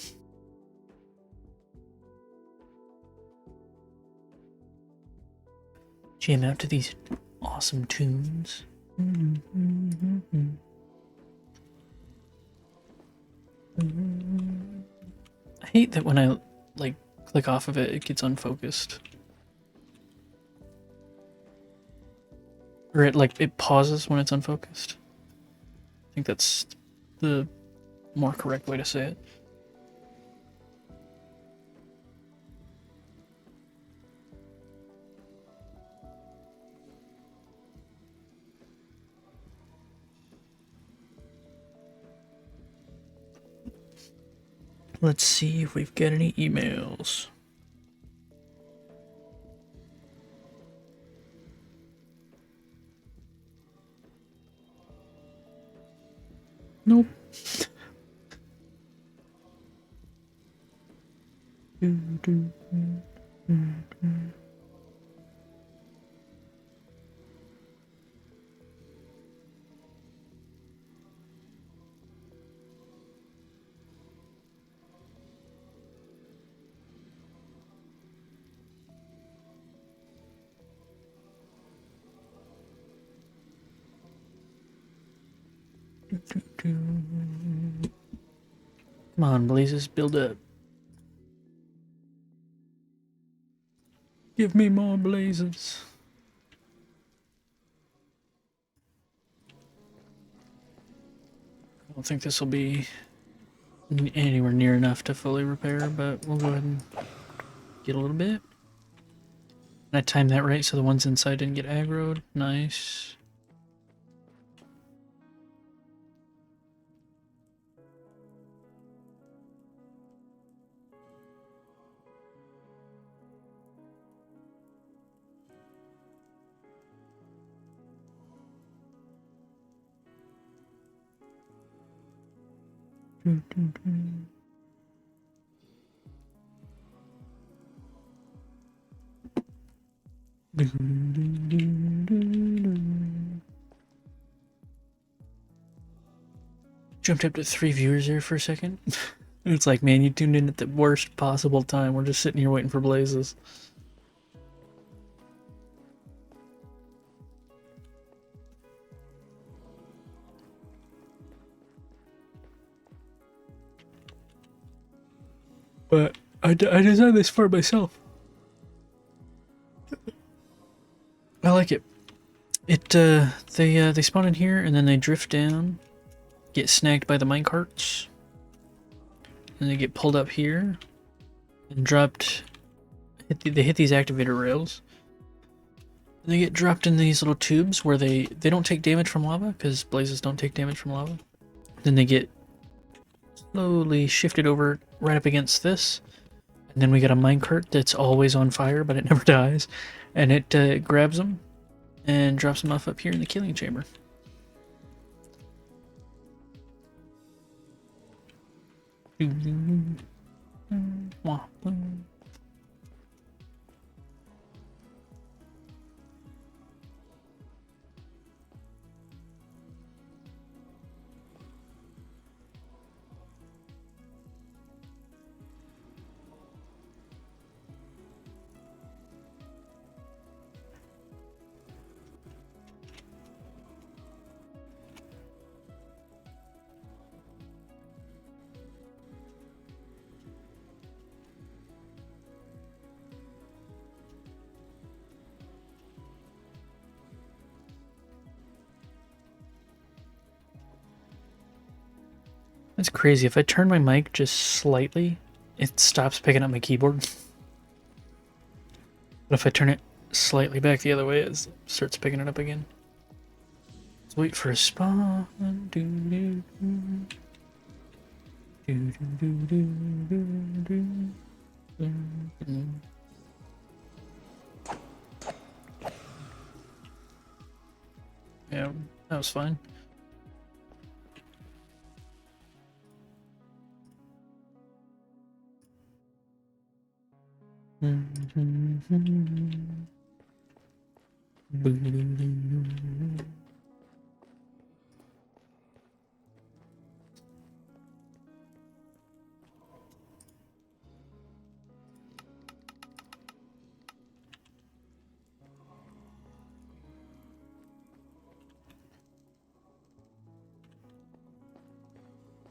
S1: Jam out to these awesome tunes. I hate that when I like click off of it, it gets unfocused. Or it pauses when it's unfocused. I think that's the more correct way to say it. Let's see if we've got any emails. Nope. Come on, blazes, build up. Give me more blazes. I don't think this will be anywhere near enough to fully repair, but we'll go ahead and get a little bit. I timed that right so the ones inside didn't get aggroed. Nice. Jumped up to 3 viewers there for a second. It's like, man, you tuned in at the worst possible time. We're just sitting here waiting for blazes. But I designed this for myself. I like it. They spawn in here and then they drift down, get snagged by the minecarts, and they get pulled up here and dropped. They hit these activator rails. And they get dropped in these little tubes where they don't take damage from lava because blazes don't take damage from lava. Then they get slowly shifted over right up against this. And then we got a minecart that's always on fire, but it never dies. And it grabs them and drops them off up here in the killing chamber. That's crazy. If I turn my mic just slightly, it stops picking up my keyboard. But if I turn it slightly back the other way, it starts picking it up again. Let's wait for a spawn. Yeah, that was fine.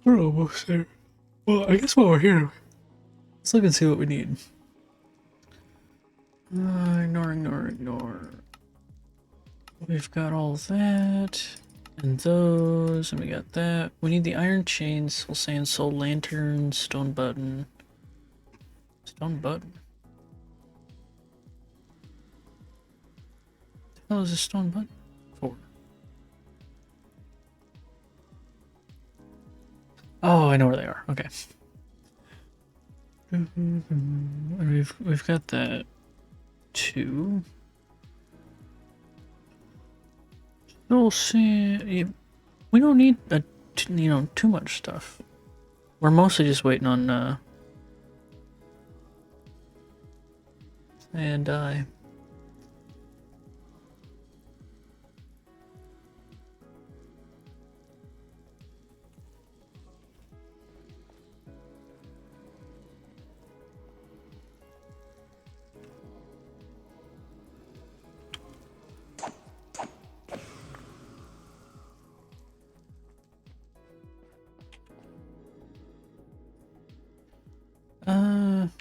S1: We're almost there. Well, I guess while we're here, let's look and see what we need. Ignore. We've got all that, and those, and we got that. We need the iron chains, soul sand, soul lantern, stone button. Stone button? What the hell is a stone button for? Oh, I know where they are. Okay. We've got that too. We'll see. We don't need too much stuff. We're mostly just waiting on and die.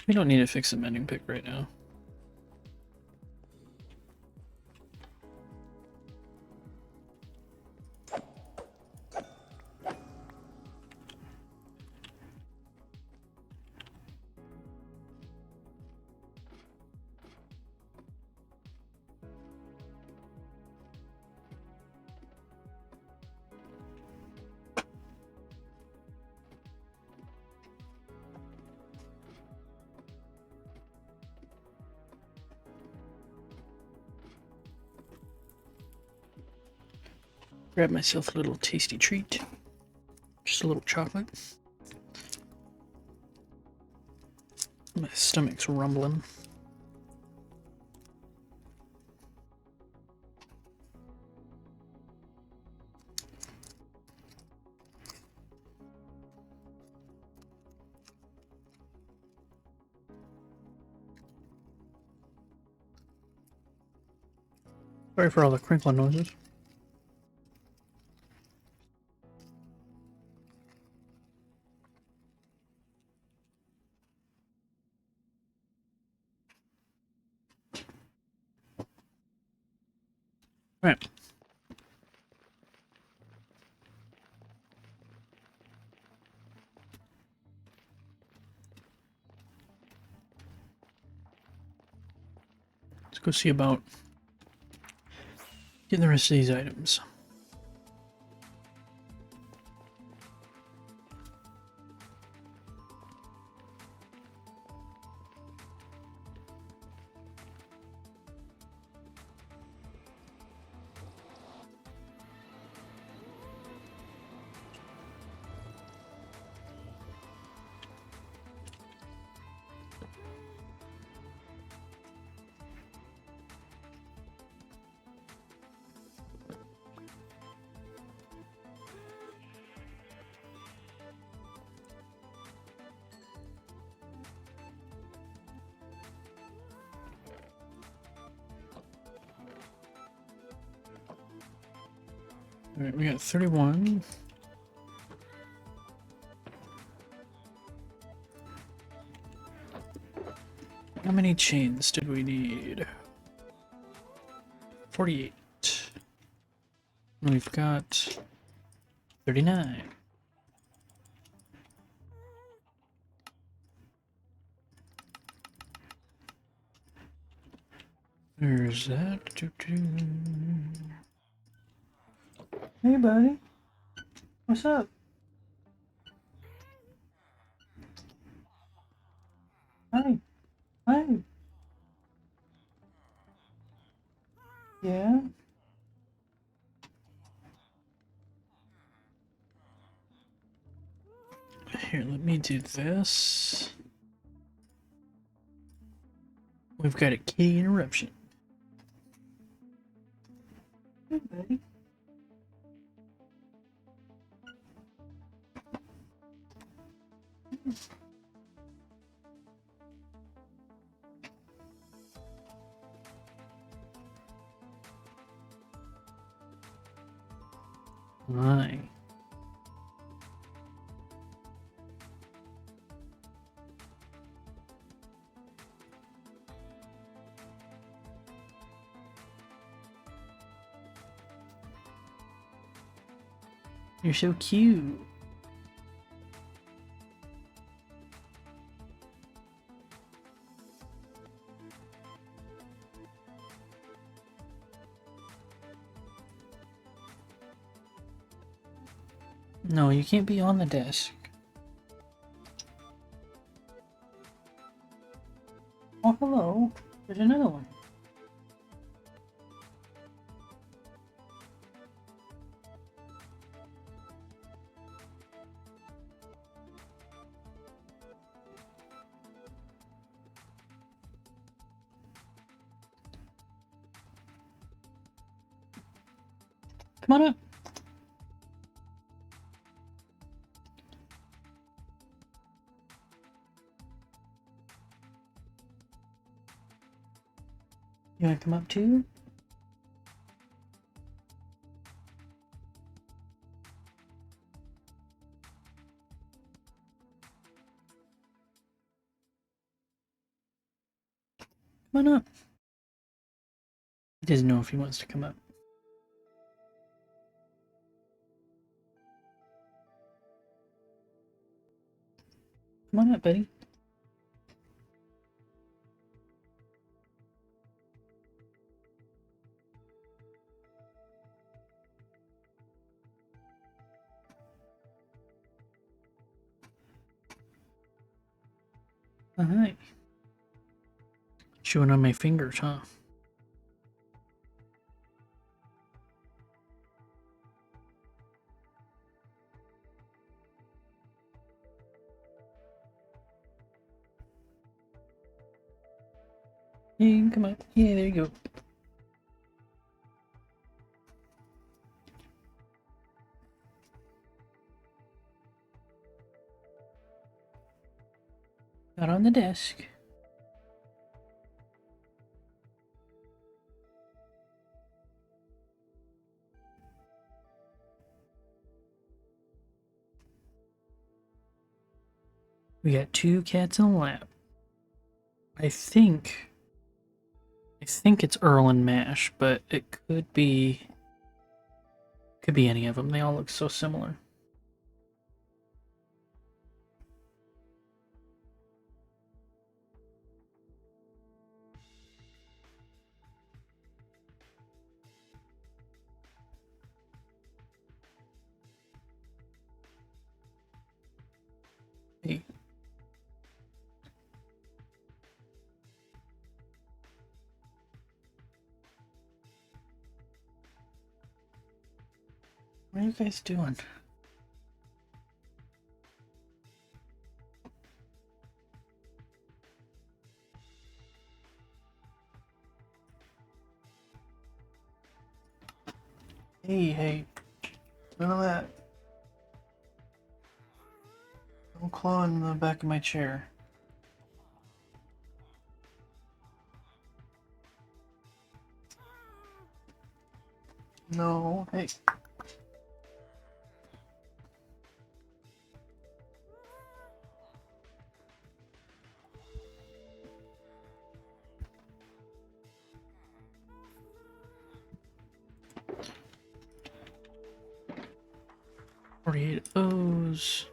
S1: We don't need to fix the mending pick right now. Grab myself a little tasty treat. Just a little chocolate. My stomach's rumbling. Sorry for all the crinkling noises. Alright. Let's go see about getting the rest of these items. Alright, we got 31. How many chains did we need? 48. And we've got 39. There's that. Hey, buddy. What's up? Hi. Hi. Yeah? Here, let me do this. We've got a kitty interruption. Hey, buddy. Hi. You're so cute. No, you can't be on the desk. Oh, hello. There's another one. Come on up. You want to come up too? Come on up. He doesn't know if he wants to come up. Come on up, buddy. Alright. Chewing on my fingers, huh? Yeah, come on. Yeah, there you go. Not on the desk. We got 2 cats in a lap. I think it's Earl and Mash, but it could be any of them. They all look so similar. Hey. What are you guys doing? Hey, none of that. Don't claw in the back of my chair. No, hey. $48 O's.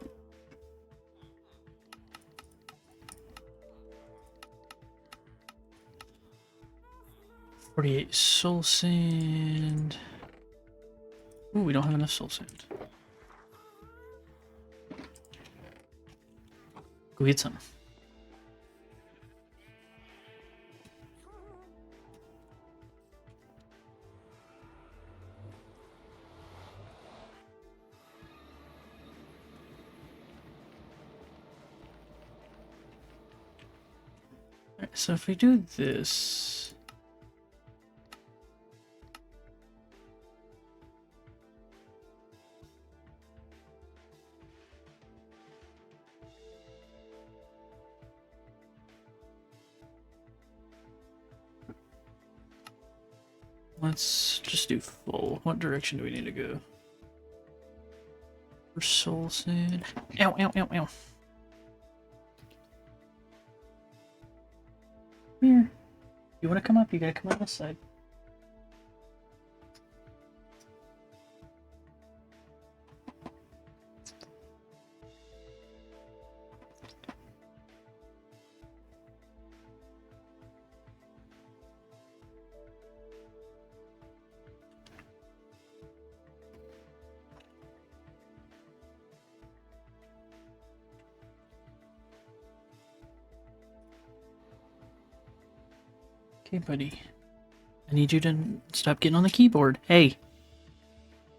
S1: 48 soul sand. Ooh, we don't have enough soul sand. Go get some. Alright, so if we do this... Let's just do full. What direction do we need to go? For soul sand. Ow, ow, ow, ow. Here. You wanna come up? You gotta come on this side. Okay, buddy. I need you to stop getting on the keyboard. Hey!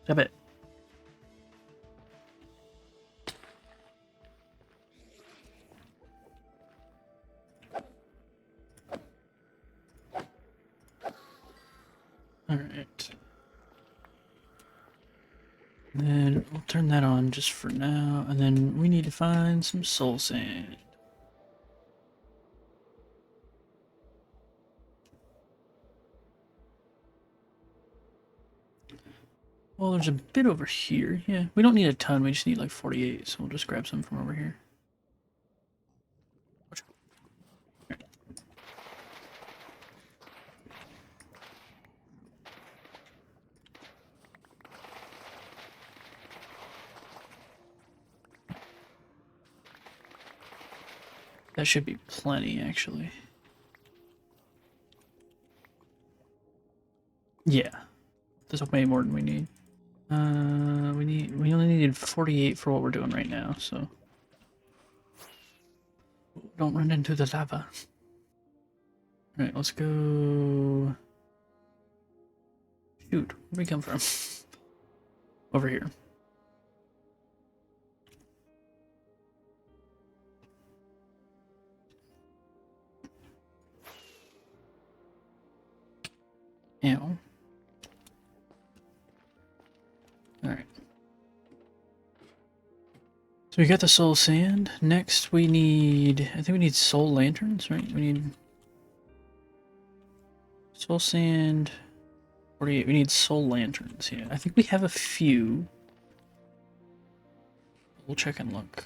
S1: Stop it. Alright. Then we'll turn that on just for now, and then we need to find some soul sand. Well, there's a bit over here. Yeah, we don't need a ton. We just need like 48, so we'll just grab some from over here. That should be plenty, actually. Yeah, that's way more than we need. We only needed 48 for what we're doing right now, so don't run into the lava. All right, let's go. Shoot, where'd we come from? Over here. Ew. Alright. So we got the soul sand. Next we need, I think we need soul lanterns, right? We need soul sand, 48. We need soul lanterns, yeah. I think we have a few. We'll check and look.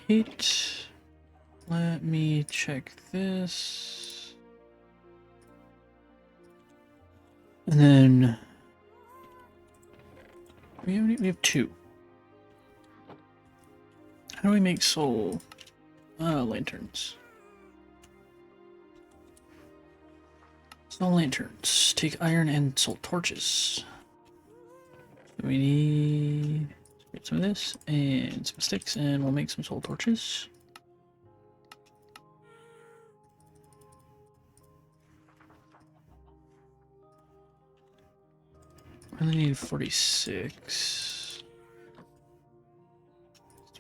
S1: Eight. Let me check this. And then we have two. How do we make soul lanterns? Soul lanterns. Take iron and soul torches. So we need some of this and some sticks, and we'll make some soul torches. I really need 46.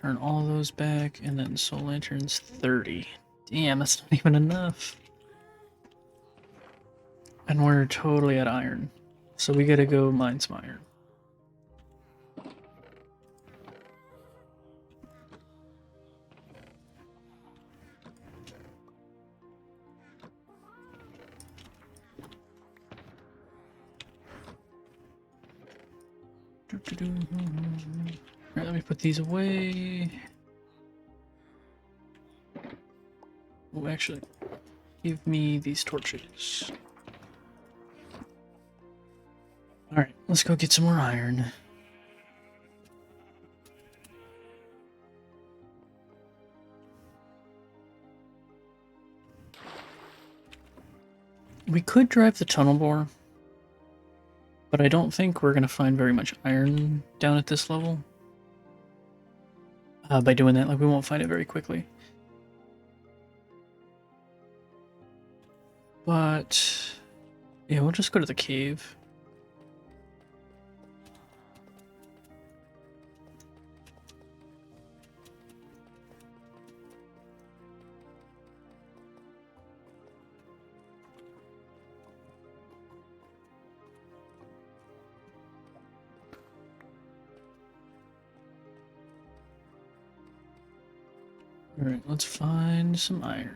S1: Turn all those back, and then soul lanterns 30. Damn, that's not even enough. And we're totally at iron. So we gotta go mine some iron. Alright, let me put these away. Oh, actually, give me these torches. Alright, let's go get some more iron. We could drive the tunnel bore, but I don't think we're going to find very much iron down at this level. By doing that, like, we won't find it very quickly. But yeah, we'll just go to the cave. Alright, let's find some iron.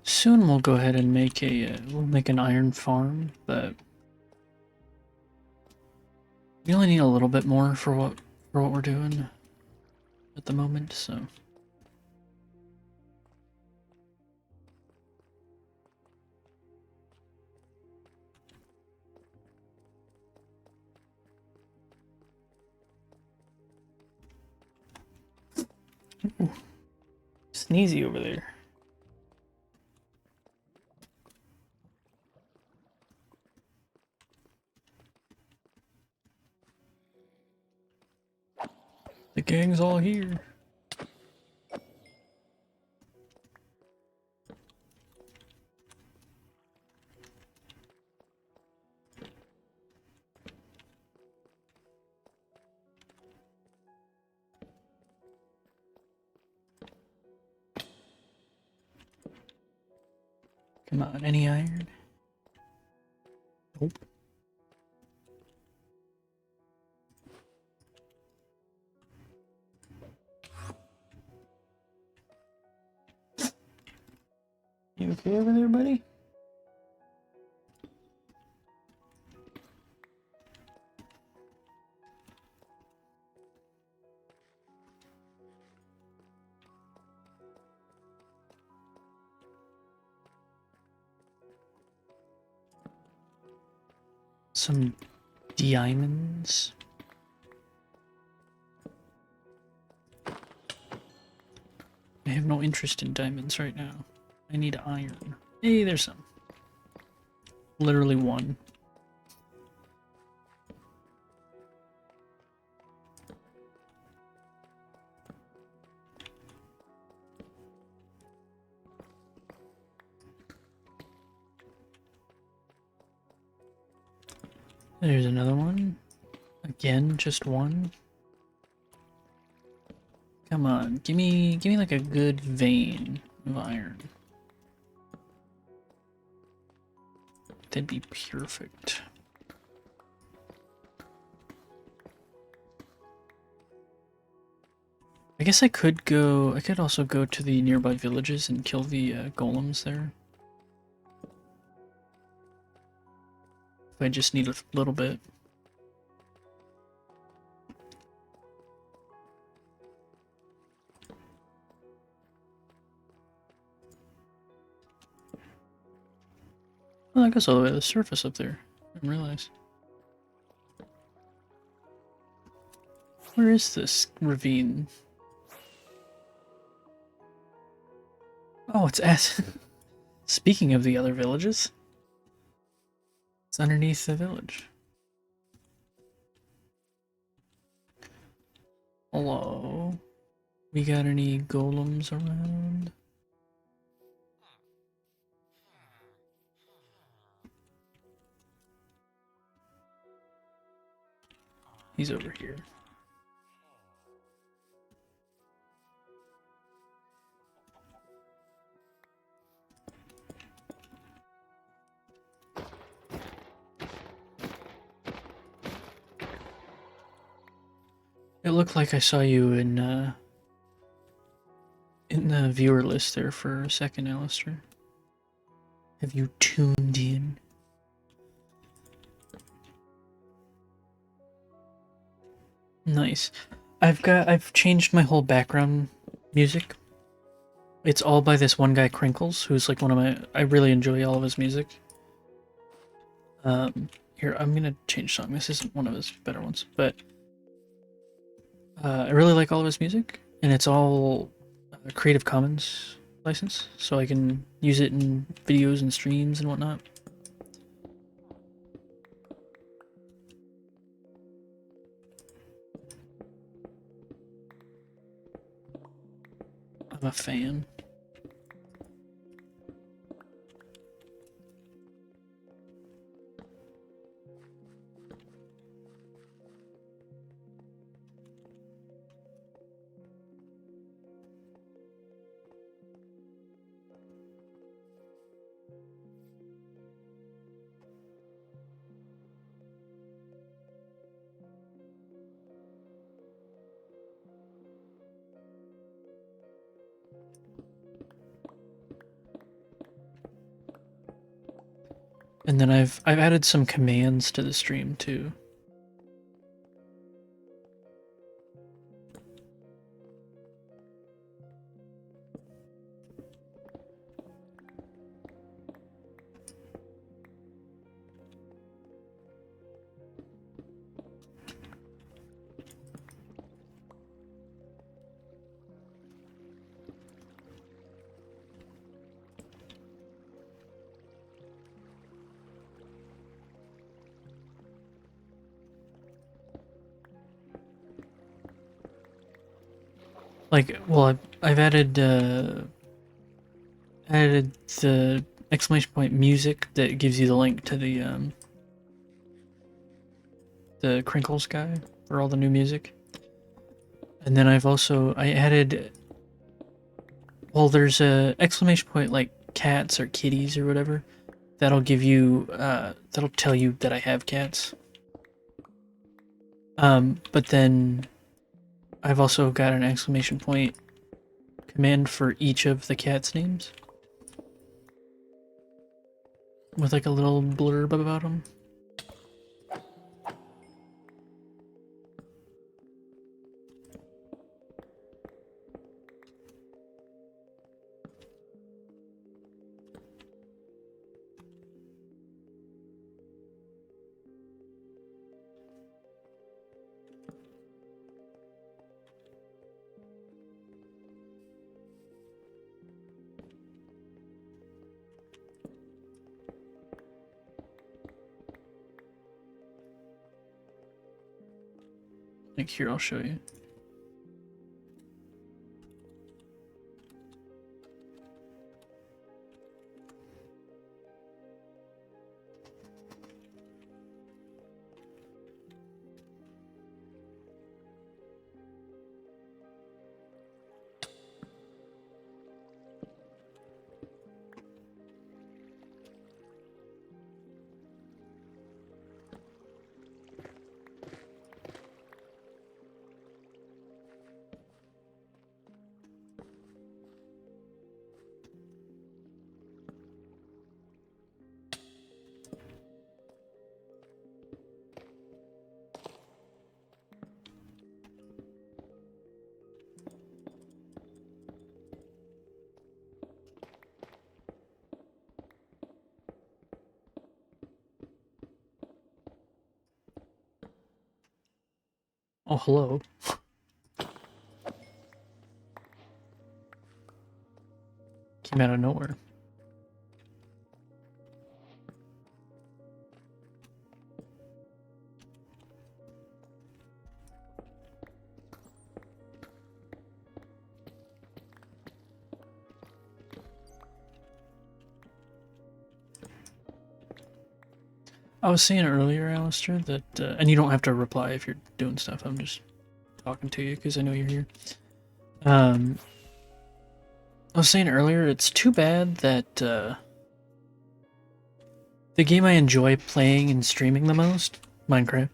S1: Soon we'll go ahead and make we'll make an iron farm, but we only need a little bit more for what we're doing at the moment, so. Ooh. Sneezy over there. The gang's all here. Come on, any iron? Nope. You okay over there, buddy? Some diamonds. I have no interest in diamonds right now. I need iron. Hey, there's some. Literally one. There's another one. Again, just one. Come on, give me like a good vein of iron. That'd be perfect. I guess I could also go to the nearby villages and kill the golems there. If I just need a little bit. Well, that goes all the way to the surface up there. I didn't realize. Where is this ravine? Oh, it's at... Speaking of the other villages, it's underneath the village. Hello? We got any golems around? He's over here. It looked like I saw you in the viewer list there for a second, Alistair. Have you tuned in? Nice. I've changed my whole background music. It's all by this one guy, Crinkles, who's like I really enjoy all of his music. Here, I'm gonna change song. This isn't one of his better ones, but I really like all of his music, and it's all Creative Commons license, so I can use it in videos and streams and whatnot. I'm a fan. And then I've added some commands to the stream too. Like, well, I've added the exclamation point music that gives you the link to the Crinkles guy for all the new music. And then I added, well, there's a exclamation point like cats or kitties or whatever. That'll give you, that'll tell you that I have cats. But then I've also got an exclamation point command for each of the cats' names. With like a little blurb about them. Like here, I'll show you. Oh, hello. Came out of nowhere. I was saying earlier, Alistair, that, and you don't have to reply if you're doing stuff, I'm just talking to you because I know you're here. I was saying earlier, it's too bad that, the game I enjoy playing and streaming the most, Minecraft,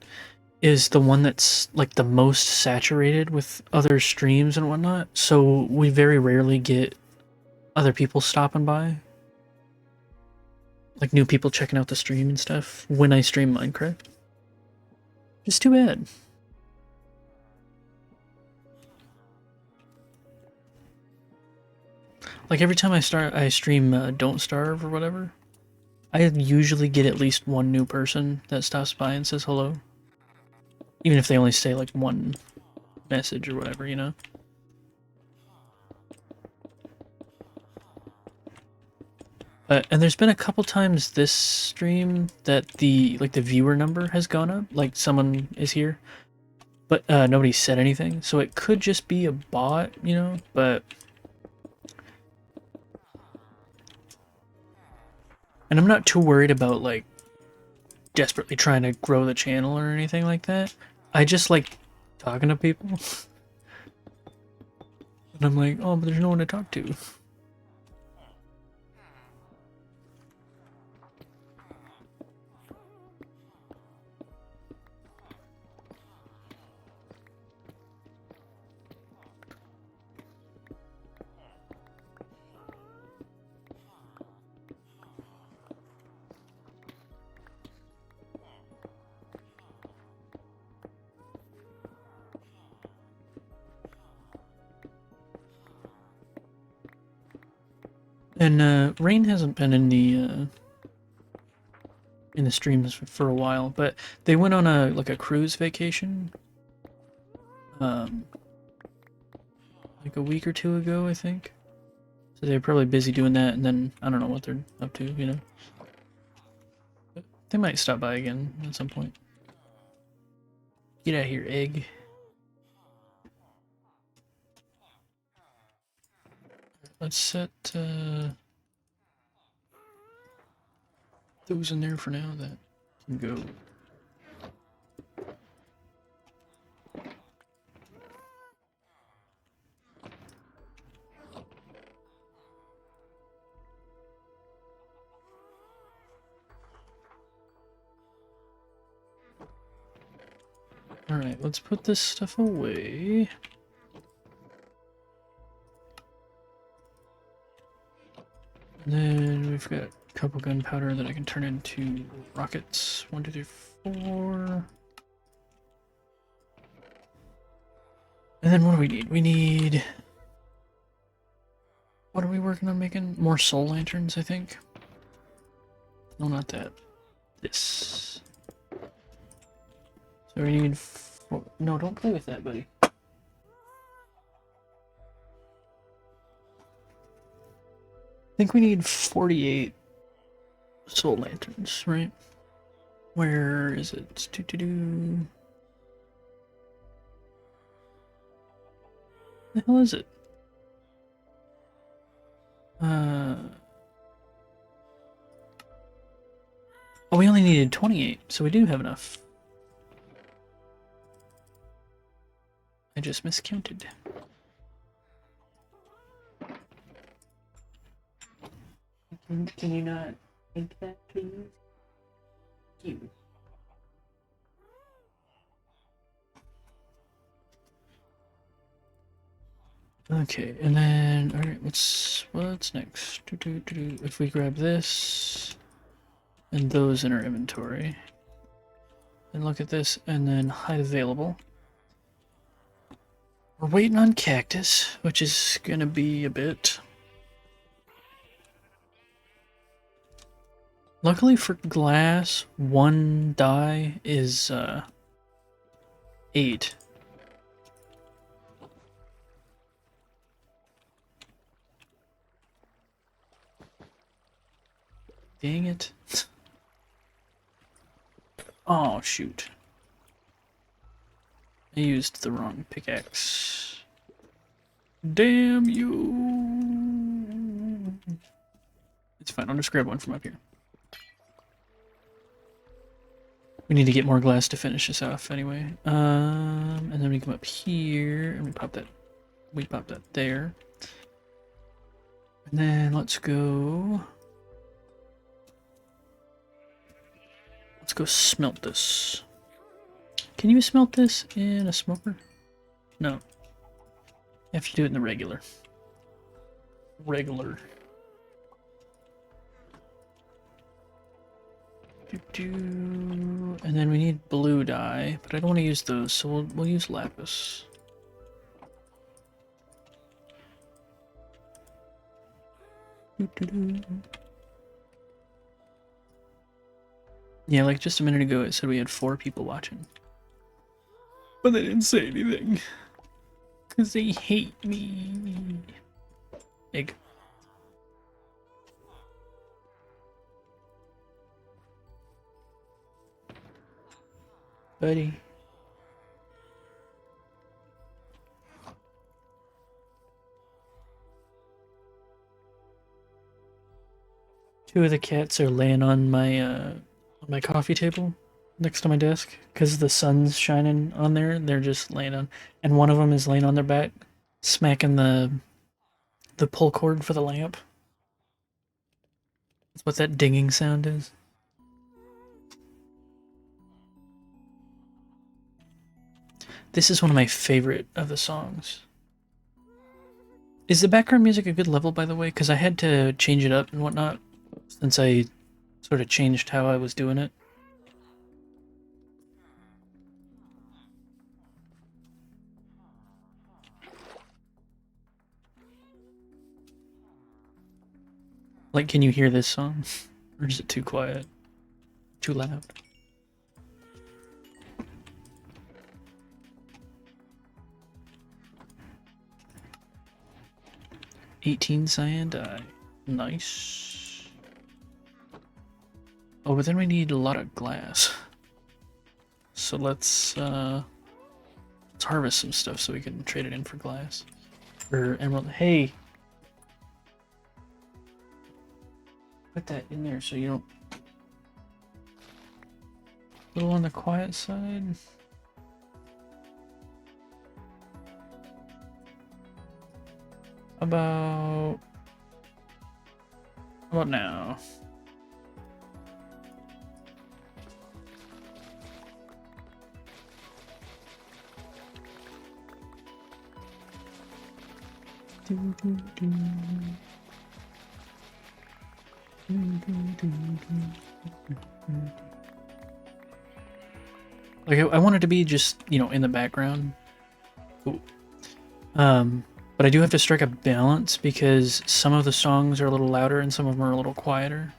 S1: is the one that's, like, the most saturated with other streams and whatnot, so we very rarely get other people stopping by. Like, new people checking out the stream and stuff when I stream Minecraft. Just too bad. Like, every time I stream Don't Starve or whatever, I usually get at least one new person that stops by and says hello. Even if they only say, like, one message or whatever, you know? And there's been a couple times this stream that the viewer number has gone up, like someone is here, but nobody said anything, so it could just be a bot, you know, but... And I'm not too worried about, like, desperately trying to grow the channel or anything like that. I just like talking to people. And I'm like, oh, but there's no one to talk to. And Rain hasn't been in the streams for a while, but they went on a cruise vacation, like a week or two ago, I think. So they're probably busy doing that, and then I don't know what they're up to, you know. But they might stop by again at some point. Get out of here, egg. Let's set those in there for now. That can go. Alright, let's put this stuff away. And then we've got a couple gunpowder that I can turn into rockets. 1, 2, 3, 4. And then what do we need? We need... What are we working on making? More soul lanterns, I think. No, not that. This. So we need... No, don't play with that, buddy. I think we need 48 soul lanterns, right? Where is it? The hell is it? Oh, we only needed 28, so we do have enough. I just miscounted. Can you not think that, please? Thank you. Okay, and then alright, what's next? If we grab this and those in our inventory, and look at this, and then hide available. We're waiting on cactus, which is gonna be a bit. Luckily for glass, 1 die is 8. Dang it. Oh, shoot. I used the wrong pickaxe. Damn you! It's fine, I'll just grab one from up here. We need to get more glass to finish this off anyway. And then we come up here and we pop that there. And then let's go smelt this. Can you smelt this in a smoker? No. You have to do it in the regular. And then we need blue dye, but I don't want to use those, so we'll use lapis. Yeah, like just a minute ago it said we had 4 people watching. But they didn't say anything. Because they hate me. Egg. Buddy. Two of the cats are laying on my coffee table next to my desk because the sun's shining on there. They're just laying on, and one of them is laying on their back, smacking the pull cord for the lamp. That's what that dinging sound is. This is one of my favorite of the songs. Is the background music a good level, by the way? Because I had to change it up and whatnot since I sort of changed how I was doing it. Like, can you hear this song? Or is it too quiet? Too loud? $18 cyan dye. Nice. Oh, but then we need a lot of glass. So let's harvest some stuff so we can trade it in for glass. Or emerald. Hey! Put that in there so you don't... A little on the quiet side. How about now? Like I want it to be just, you know, in the background. Ooh. But I do have to strike a balance because some of the songs are a little louder and some of them are a little quieter.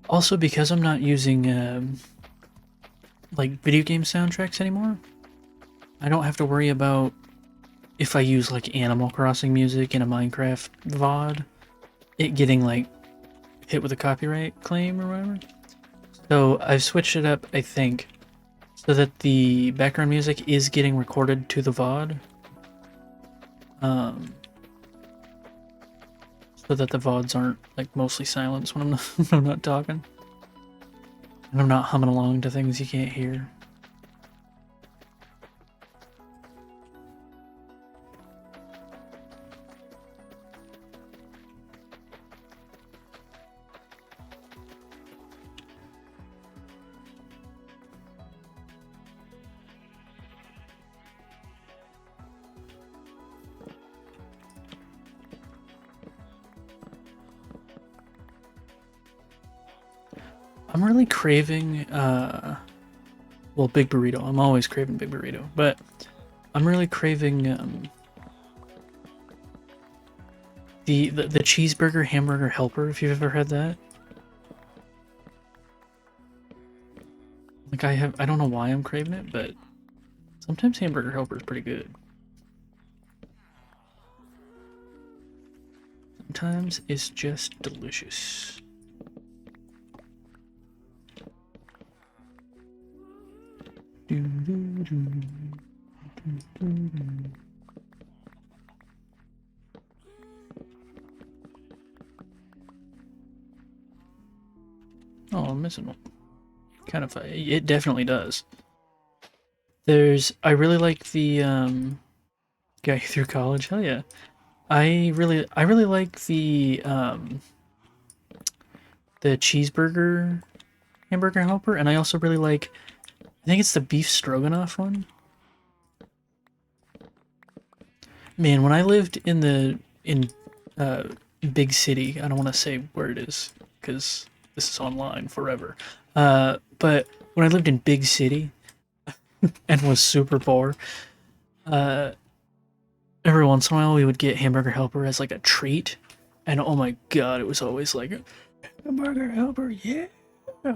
S1: Also, because I'm not using like video game soundtracks anymore, I don't have to worry about if I use like Animal Crossing music in a Minecraft VOD, it getting like hit with a copyright claim or whatever. So I've switched it up, I think, so that the background music is getting recorded to the VOD. So that the VODs aren't like mostly silence when when I'm not talking. And I'm not humming along to things you can't hear. I'm really craving, well, Big Burrito. I'm always craving Big Burrito, but I'm really craving, the cheeseburger hamburger helper, if you've ever had that. Like, I don't know why I'm craving it, but sometimes hamburger helper is pretty good. Sometimes it's just delicious. Oh, I'm missing one. Kind of, it definitely does. I really like the, guy through college. Hell yeah. I really like the cheeseburger hamburger helper, and I also really like, I think it's the beef stroganoff one. Man, when I lived in uh big city, I don't want to say where it is because this is online forever. But when I lived in big city and was super poor, uh, every once in a while we would get hamburger helper as like a treat, and oh my god, it was always like hamburger helper, yeah. It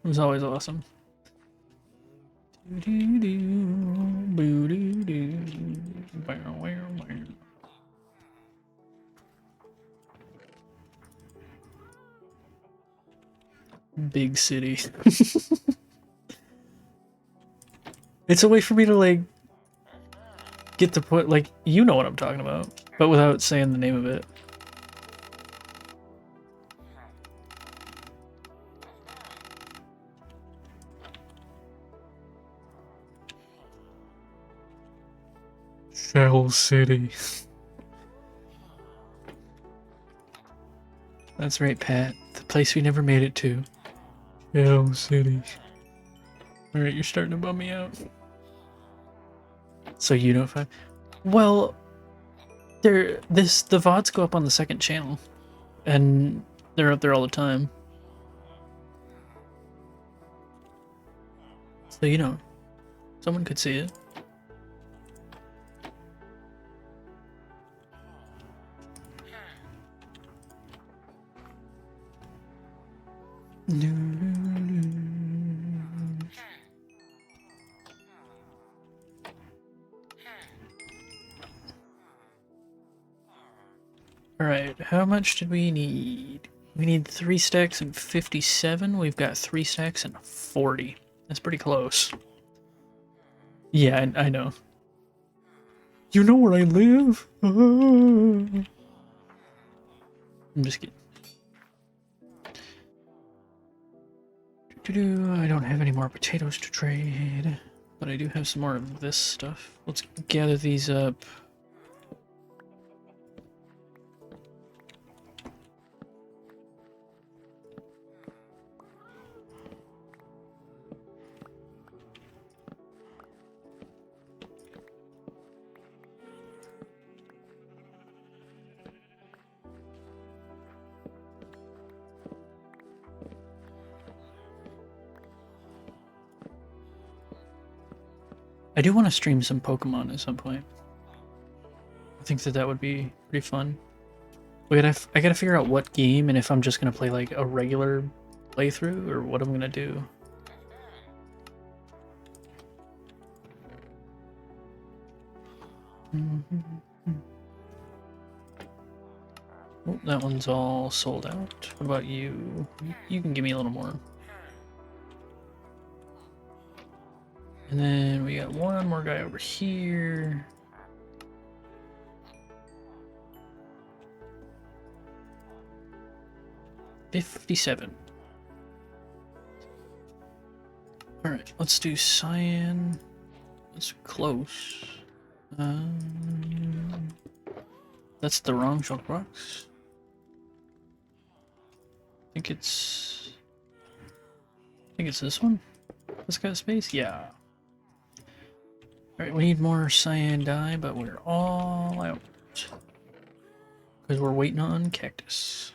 S1: was always awesome. Big city. It's a way for me to like get the point, like, you know what I'm talking about, but without saying the name of it. Shell City. That's right, Pat. The place we never made it to. Shell City. Alright, you're starting to bum me out. So you know if I... Well, the VODs go up on the second channel. And they're up there all the time. So you know, someone could see it. Alright, how much did we need? We need 3 stacks and 57. We've got 3 stacks and 40. That's pretty close. Yeah, I know. You know where I live? I'm just kidding. I don't have any more potatoes to trade, but I do have some more of this stuff. Let's gather these up. I do want to stream some Pokemon at some point. I think that would be pretty fun. I gotta figure out what game and if I'm just gonna play like a regular playthrough or what I'm gonna do. Oh, that one's all sold out. What about you? You can give me a little more. And then we got one more guy over here. $57. Alright, let's do cyan. That's close. That's the wrong shulk box. I think it's this one. This got space? Yeah. Alright, we need more cyan dye, but we're all out. Because we're waiting on cactus.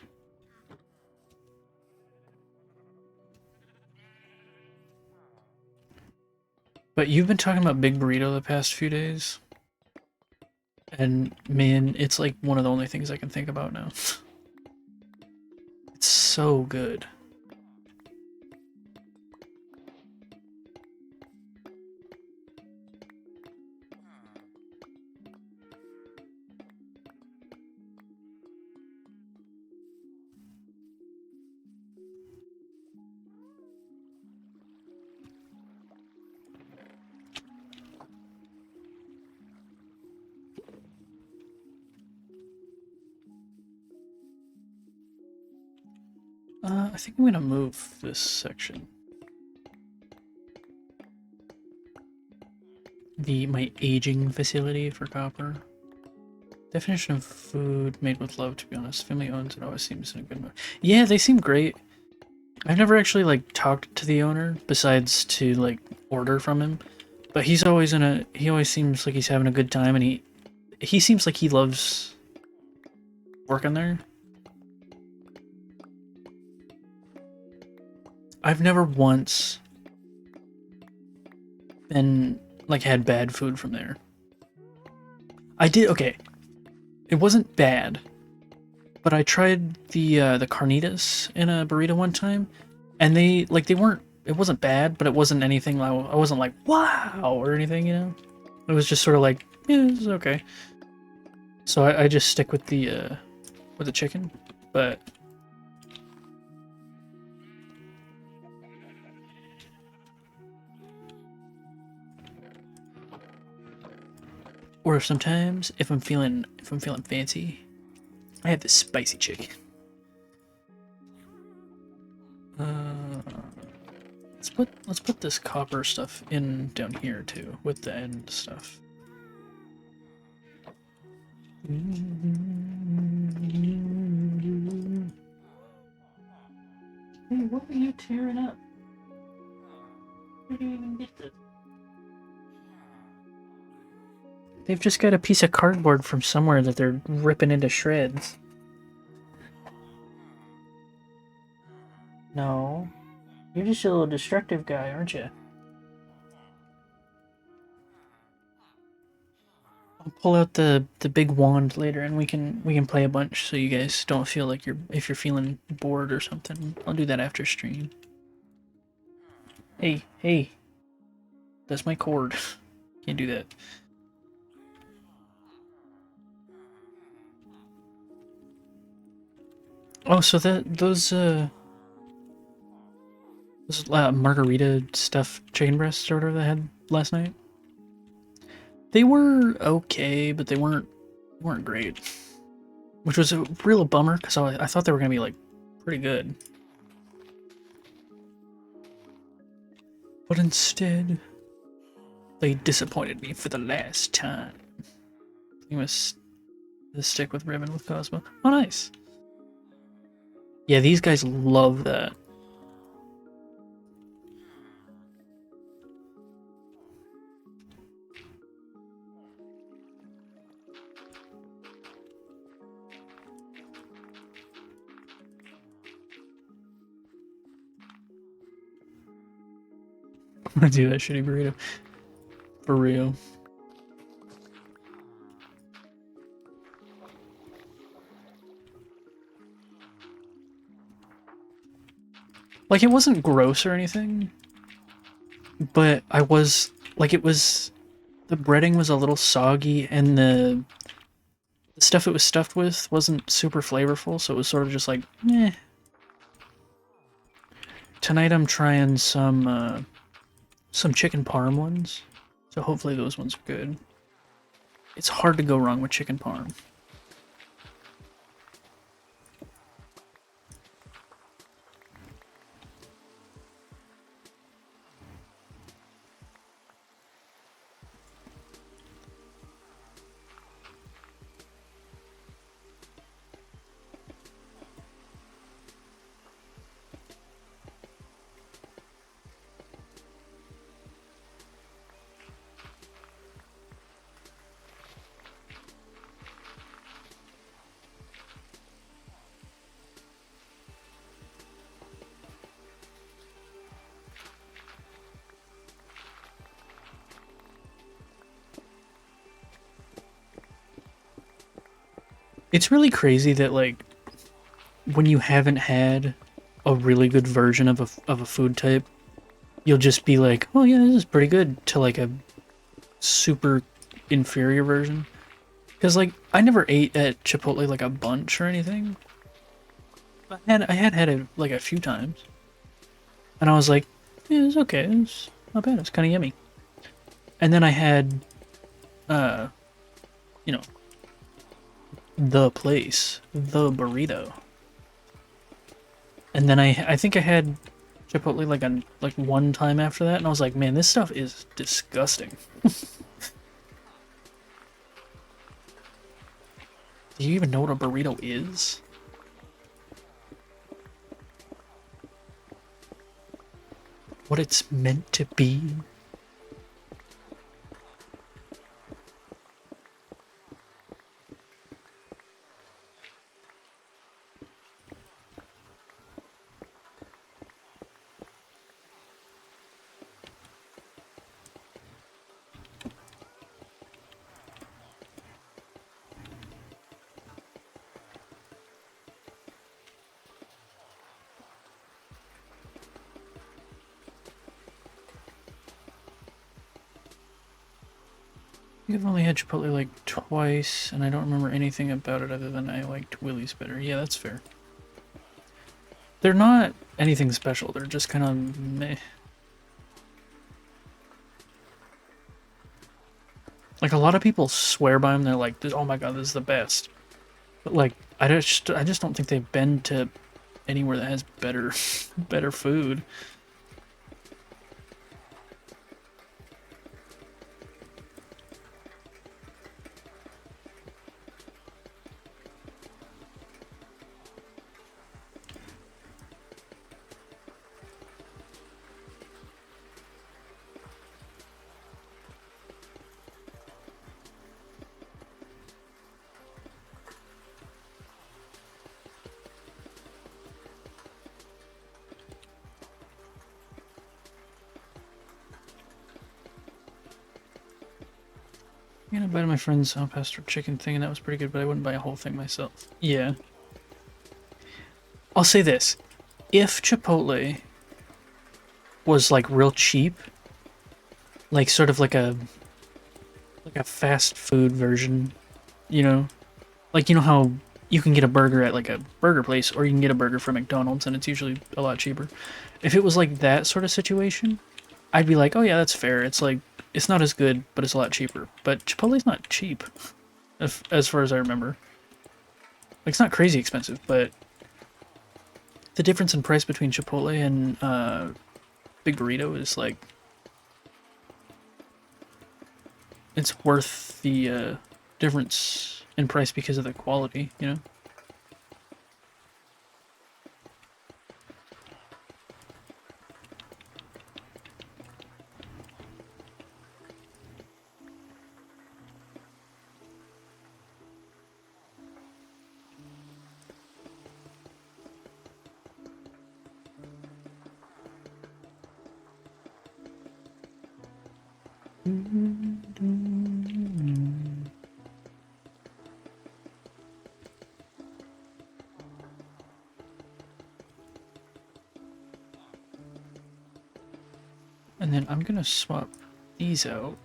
S1: But you've been talking about Big Burrito the past few days, and man, it's like one of the only things I can think about now. It's so good. I think I'm gonna move this section. My aging facility for copper. Definition of food made with love, to be honest. Family owns it, always seems in a good mood. Yeah, they seem great. I've never actually like talked to the owner besides to like order from him. But he always seems like he's having a good time, and he seems like he loves working there. I've never once been like had bad food from there. I did okay. It wasn't bad, but I tried the carnitas in a burrito one time, and they weren't. It wasn't bad, but it wasn't anything. I wasn't like wow or anything, you know. It was just sort of like yeah, it's okay. So I just stick with the chicken, but. Or sometimes, if I'm feeling fancy, I have this spicy chicken. Let's put this copper stuff in down here too, with the end stuff. Hey, what are you tearing up? Where do you even get this? They've just got a piece of cardboard from somewhere that they're ripping into shreds. No. You're just a little destructive guy, aren't you? I'll pull out the big wand later and we can play a bunch so you guys don't feel like if you're feeling bored or something. I'll do that after stream. Hey. That's my cord. Can't do that. Oh, so those margarita stuffed chicken breasts or whatever they had last night. They were okay, but they weren't great, which was a real bummer because I thought they were gonna be like pretty good, but instead they disappointed me for the last time. You must stick with ribbon with Cosmo. Oh, nice. Yeah, these guys love that. I'm gonna do that shitty burrito. For real. Like, it wasn't gross or anything, but I was, like, the breading was a little soggy, and the stuff it was stuffed with wasn't super flavorful, so it was sort of just like, eh. Tonight I'm trying some chicken parm ones, so hopefully those ones are good. It's hard to go wrong with chicken parm. It's really crazy that like when you haven't had a really good version of a food type, you'll just be like, "Oh yeah, this is pretty good," to like a super inferior version. Because like I never ate at Chipotle like a bunch or anything. I had it like a few times, and I was like, "Yeah, it's okay. It's not bad. It's kind of yummy." And then I had, uh, you know, the place, the burrito, and then I think I had Chipotle like one time after that, and I was like, man, this stuff is disgusting. Do you even know what a burrito is? What it's meant to be? I think I've only had Chipotle like twice, and I don't remember anything about it other than I liked Willie's better. Yeah, that's fair. They're not anything special. They're just kind of meh. Like a lot of people swear by them. They're like, "Oh my god, this is the best." But like, I just don't think they've been to anywhere that has better, better food. I invited my friend's Al Pastor chicken thing, and that was pretty good, but I wouldn't buy a whole thing myself. Yeah. I'll say this. If Chipotle was like real cheap, like sort of like a fast food version, you know? Like you know how you can get a burger at like a burger place or you can get a burger from McDonald's and it's usually a lot cheaper. If it was like that sort of situation, I'd be like, "Oh yeah, that's fair. It's like it's not as good, but it's a lot cheaper." But Chipotle's not cheap, as far as I remember. Like it's not crazy expensive, but the difference in price between Chipotle and Big Burrito is like it's worth the difference in price because of the quality, you know? And then I'm gonna swap these out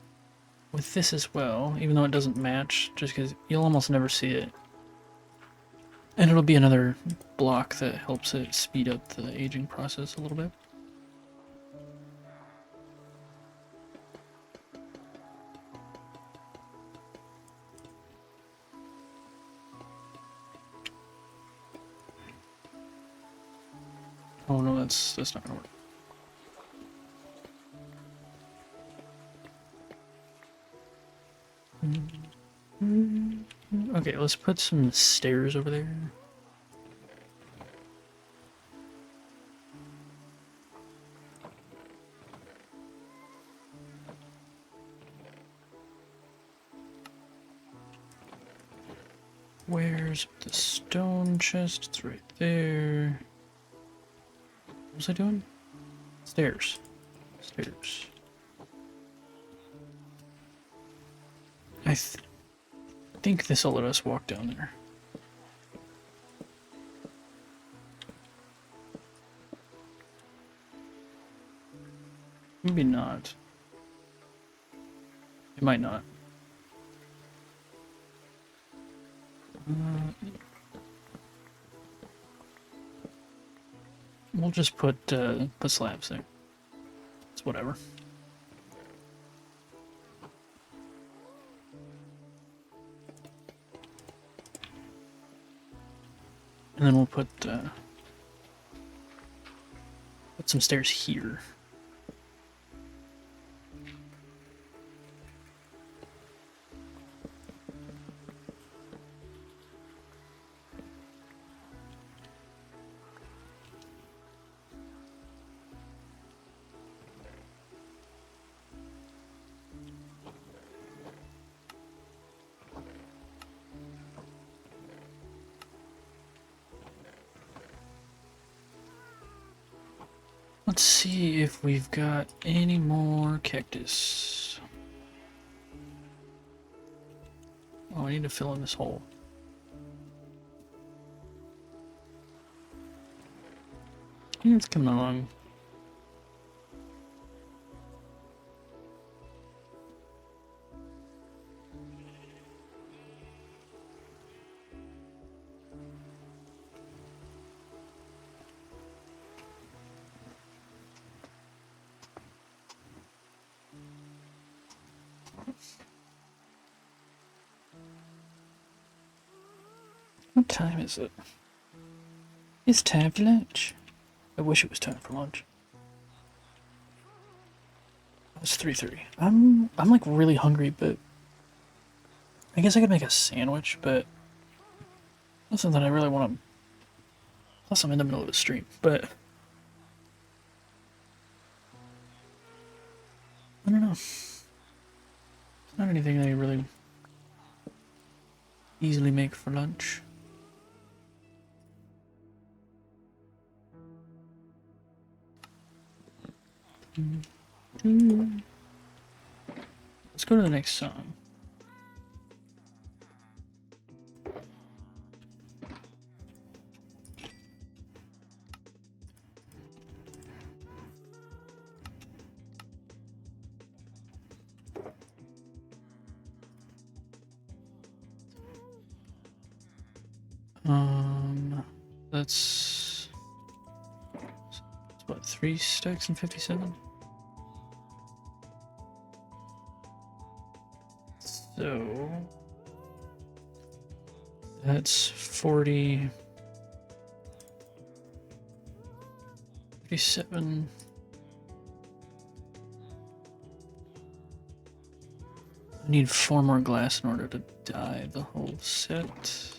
S1: with this as well, even though it doesn't match, just because you'll almost never see it. And it'll be another block that helps it speed up the aging process a little bit. Oh no, that's not gonna work. Okay, let's put some stairs over there. Where's the stone chest? It's right there. What was I doing? Stairs. Stairs. I think this will let us walk down there. Maybe not. It might not. We'll just put slabs there. It's whatever. And then we'll put some stairs here. Let's see if we've got any more cactus. Oh, I need to fill in this hole. Yeah, it's coming along. What time is it? It's time for lunch. I wish it was time for lunch. It's 3:30. I'm like really hungry, but I guess I could make a sandwich, but that's something I really want to. Plus, I'm in the middle of a stream, but I don't know. It's not anything that I really easily make for lunch. Let's go to the next song. That's what, 3 stacks and 57? So that's 40, 57. I need 4 more glass in order to dye the whole set.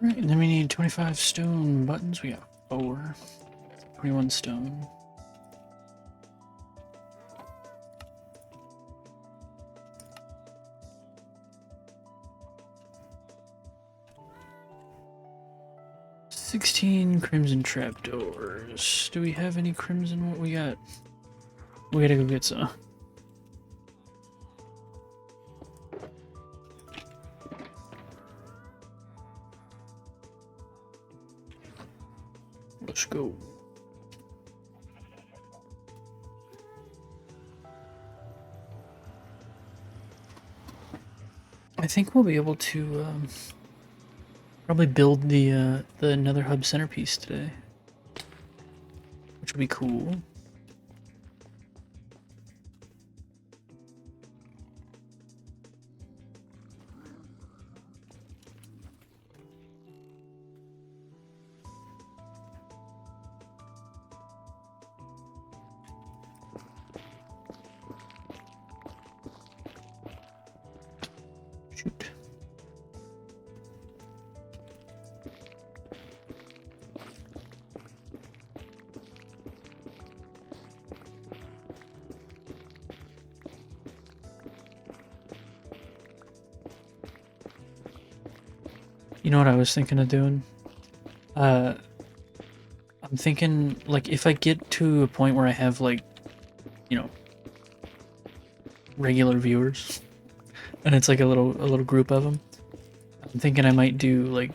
S1: Right, and then we need 25 stone buttons. We got 4. 21 stone. $16 crimson trapdoors. Do we have any crimson? What we got? We gotta go get some. Let's go. I think we'll be able to probably build the nether hub centerpiece today, which will be cool. Shoot. You know what I was thinking of doing? I'm thinking, like, if I get to a point where I have, like, you know, regular viewers, and it's like a little group of them, I'm thinking I might do, like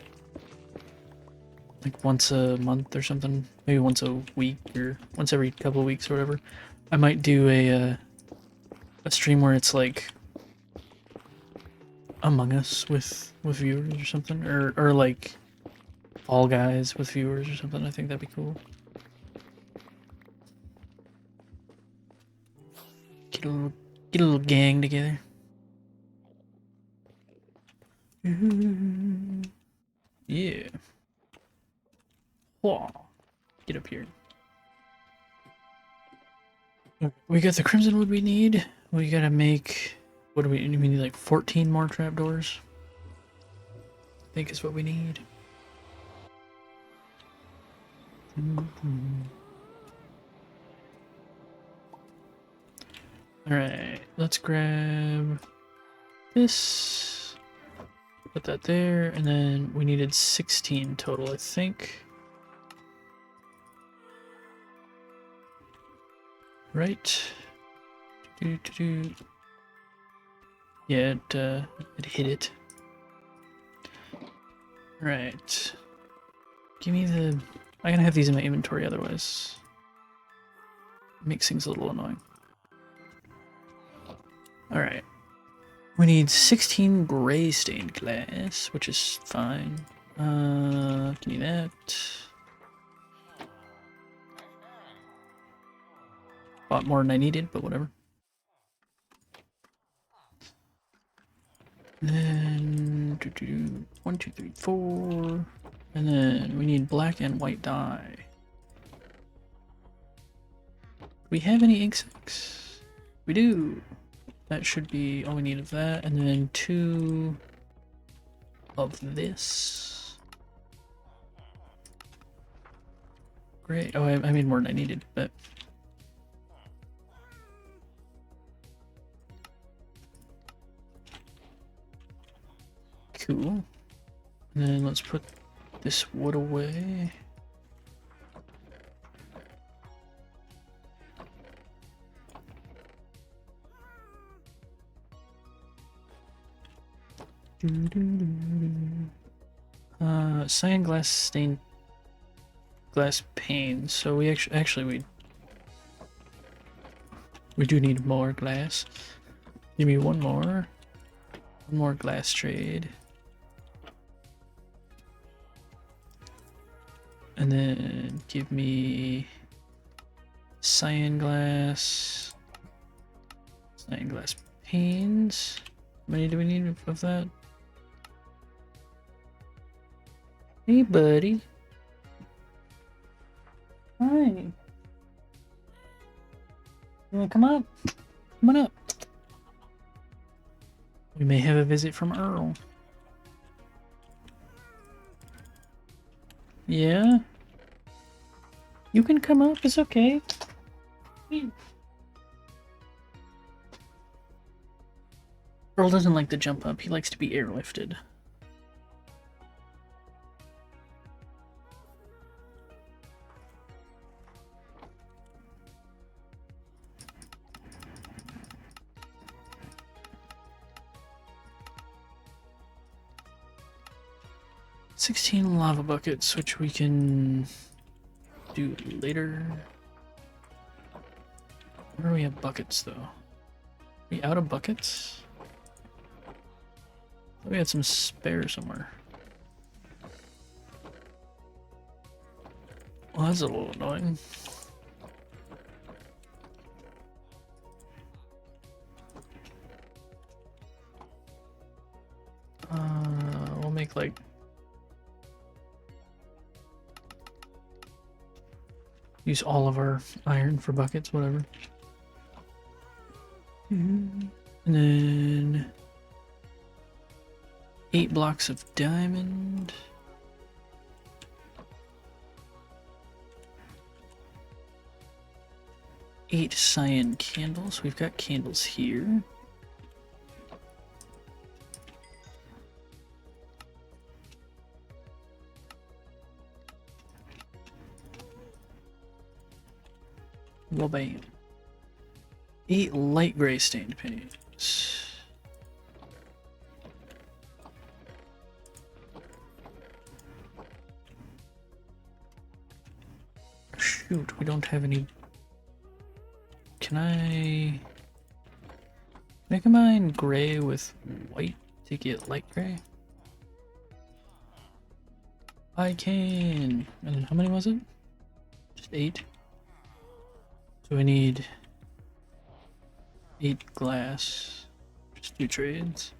S1: once a month or something, maybe once a week or once every couple of weeks or whatever. I might do a stream where it's like Among Us with viewers or something, or like Fall Guys with viewers or something. I think that'd be cool. Get a little gang together. Yeah. Whoa. Get up here. We got the crimson wood we need. We gotta make. What do we need? Like 14 more trapdoors. I think is what we need. Alright, let's grab this. Put that there, and then we needed 16 total, I think. Right. Yeah, it hit it. Right. Give me the... I gotta have these in my inventory, otherwise it makes things a little annoying. Alright. We need 16 gray stained glass, which is fine. Give me that. Bought more than I needed, but whatever. Then 1, 2, 3, 4, and then we need black and white dye. Do we have any ink sacks? We do. That should be all we need of that, and then 2 of this. Great. Oh, I made more than I needed, but cool. And then let's put this wood away. Cyan glass stained glass pane. So we actually we do need more glass. Give me one more glass trade. And then give me cyan glass panes. How many do we need of that? Hey, buddy. Hi. You wanna come up? Come on up. We may have a visit from Earl. Yeah? You can come up, it's okay. Earl doesn't like to jump up, he likes to be airlifted. $16 lava buckets, which we can do later. Where do we have buckets, though? Are we out of buckets? We had some spare somewhere. Well, that's a little annoying. We'll make like... use all of our iron for buckets, whatever. And then 8 blocks of diamond. Eight cyan candles. We've got candles here. Well, bam. 8 light gray stained paints. Shoot, we don't have any. Can I make mine gray with white to get light gray? I can. And how many was it? Just 8. So we need 8 glass. Just 2 trades.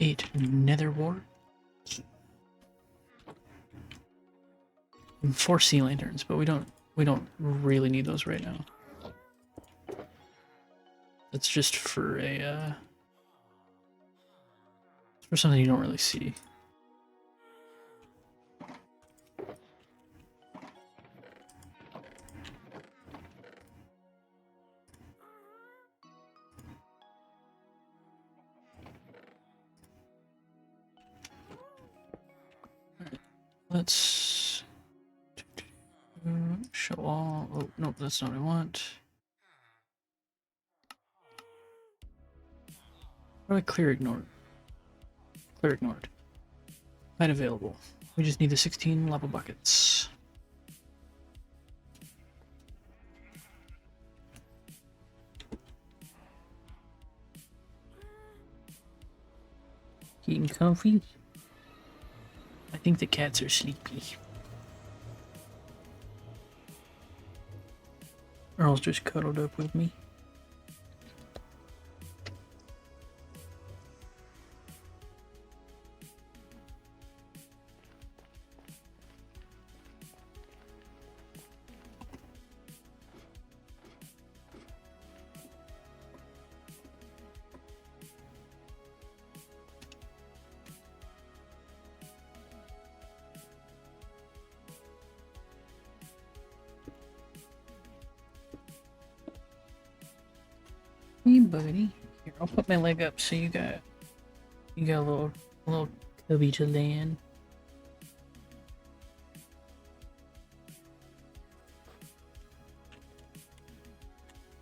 S1: Eight nether wart. And 4 sea lanterns, but we don't really need those right now. That's just for a for something you don't really see. Let's show all. Oh, nope, that's not what I want. What do I clear ignored? Clear ignored. Not available. We just need the 16 lava buckets. Getting comfy? I think the cats are sleepy. Earl's just cuddled up with me. Hey buddy, here I'll put my leg up so you got a little cubby to land.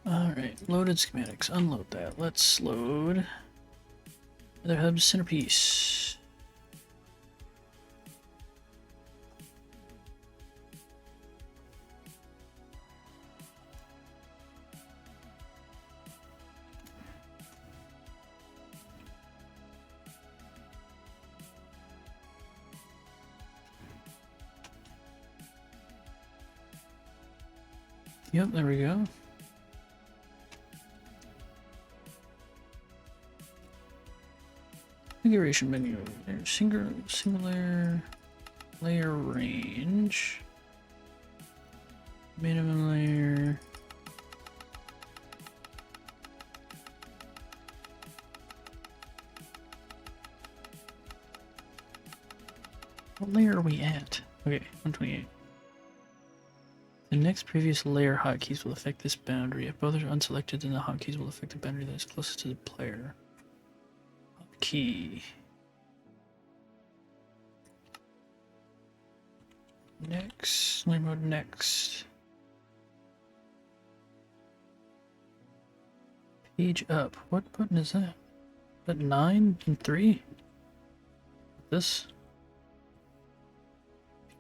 S1: Alright, loaded schematics, unload that. Let's load Nether hub centerpiece. Yep, there we go. Configuration menu. There's singular layer range. Minimum layer. What layer are we at? Okay, 128. The next previous layer hotkeys will affect this boundary. If both are unselected, then the hotkeys will affect the boundary that is closest to the player. Hotkey. Next. Layer mode next. Page up. What button is that? Is that 9 and 3? This?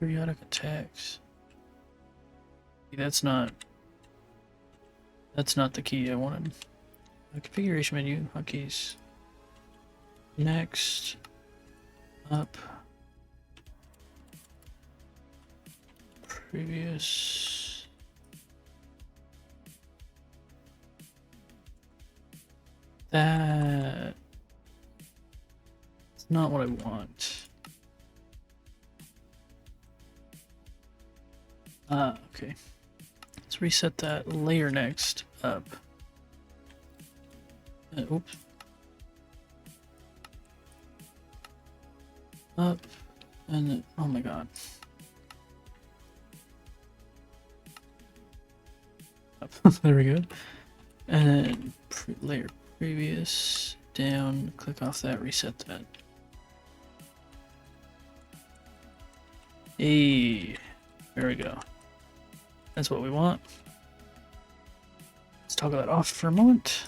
S1: Periodic attacks. That's not the key I wanted. Configuration menu, hotkeys. Next. Up. Previous. That's not what I want. Okay. Let's reset that layer next up. Oops. Up, and then, oh my god. Up. There we go. And then layer previous, down, click off that, reset that. Hey, there we go. That's what we want. Let's toggle that off for a moment.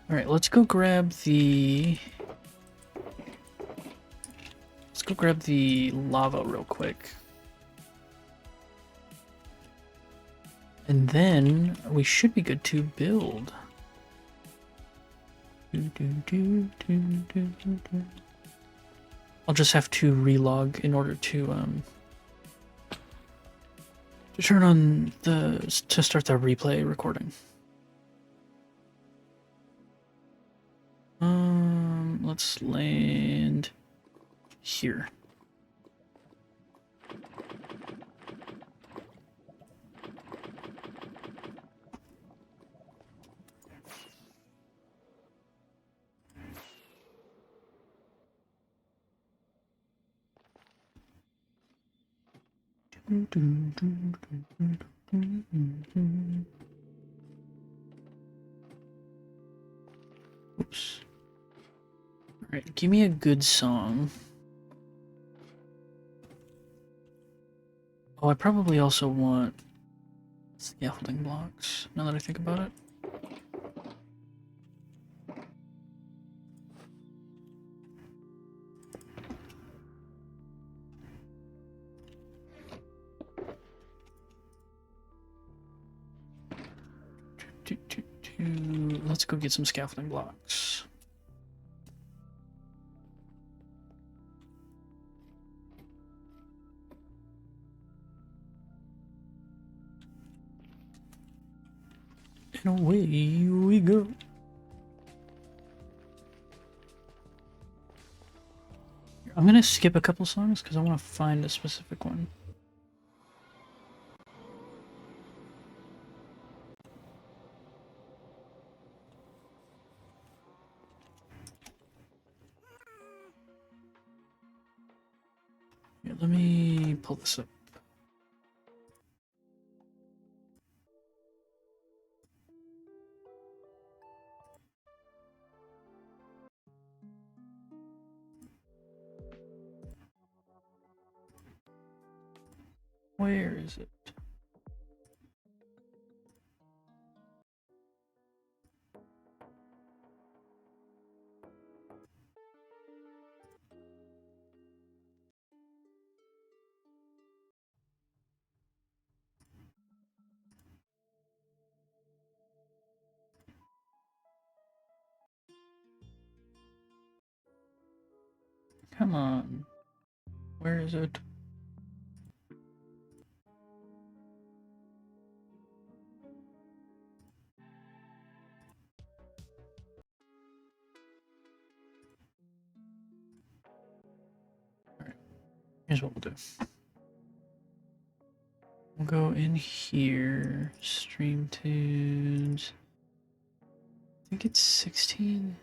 S1: Alright, let's go grab the lava real quick. And then we should be good to build. I'll just have to relog in order to turn on to start the replay recording. Let's land here. Oops. Alright, give me a good song. Oh, I probably also want scaffolding blocks, now that I think about it. Let's go get some scaffolding blocks. And away we go. I'm gonna skip a couple songs because I want to find a specific one. Here, let me pull this up. Where is it? Come on. Where is it? Alright. Here's what we'll do. We'll go in here. Stream tunes. I think it's 16.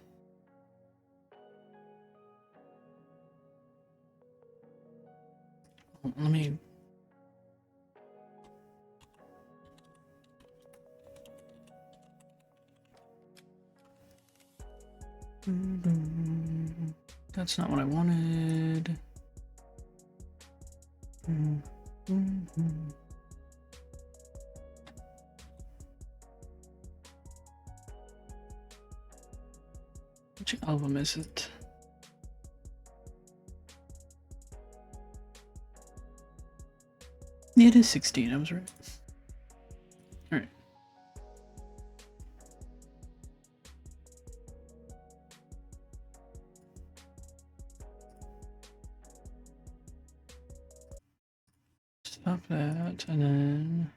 S1: Let me. That's not what I wanted. Which album is it? Yeah, it is 16, I was right. Alright. Stop that, and then...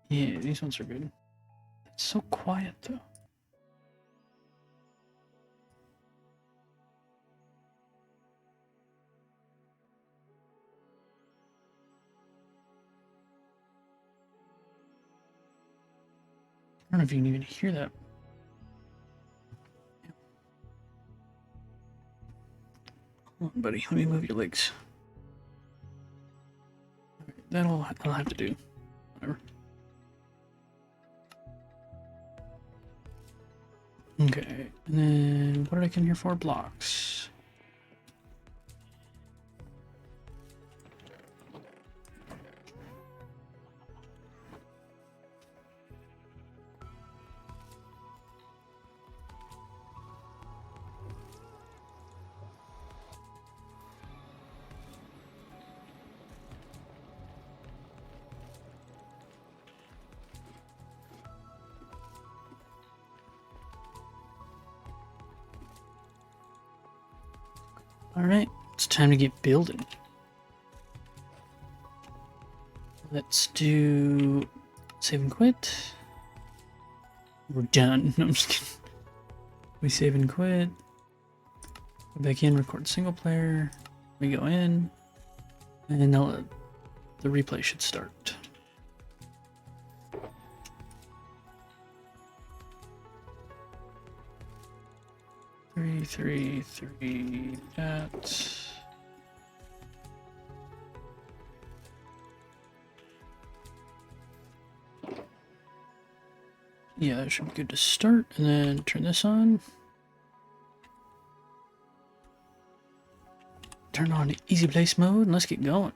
S1: Yeah, these ones are good. It's so quiet though. I don't know if you can even hear that. Hold on, buddy. Let me move your legs. That'll have to do. Whatever. Okay, and then what did I come here for? Blocks. Alright, it's time to get building. Let's do save and quit. We're done. No, I'm just kidding. We save and quit. Go back in, record single player. We go in, and now the replay should start. Three, that. Yeah, that should be good to start, and then turn this on. Turn on easy place mode, and let's get going.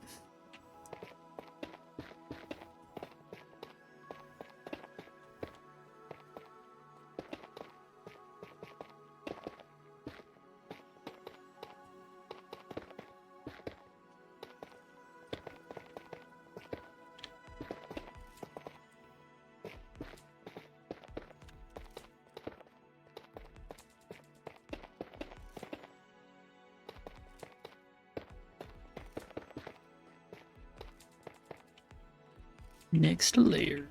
S1: Next layer.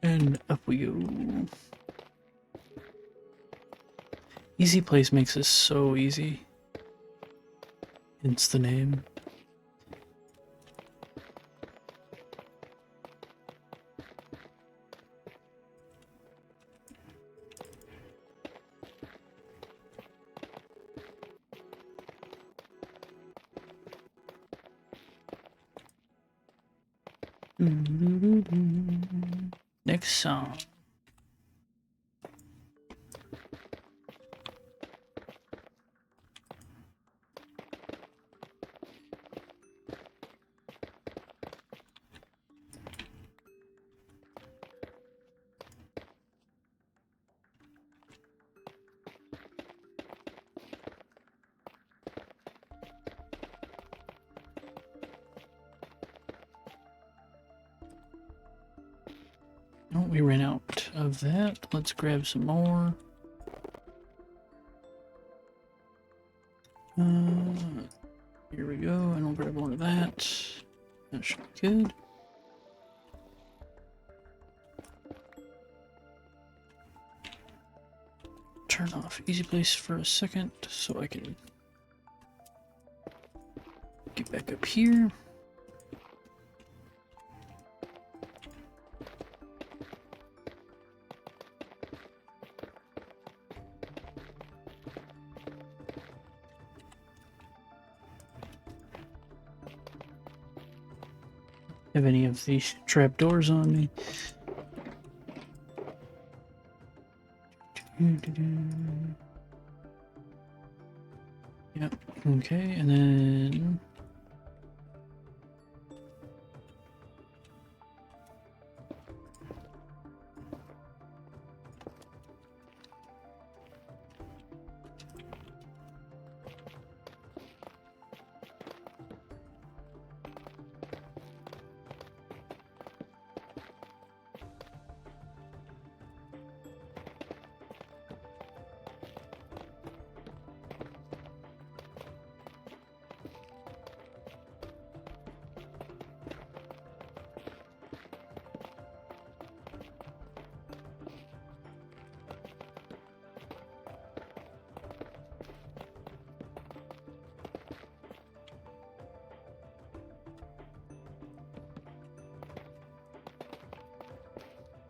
S1: And up we go. Easy place makes this so easy. It's the name. Next song. Oh, we ran out of that. Let's grab some more. Here we go, and I'll grab one of that. That should be good. Turn off easy place for a second so I can get back up here. Have any of these trapdoors on me? Yep. Okay, and then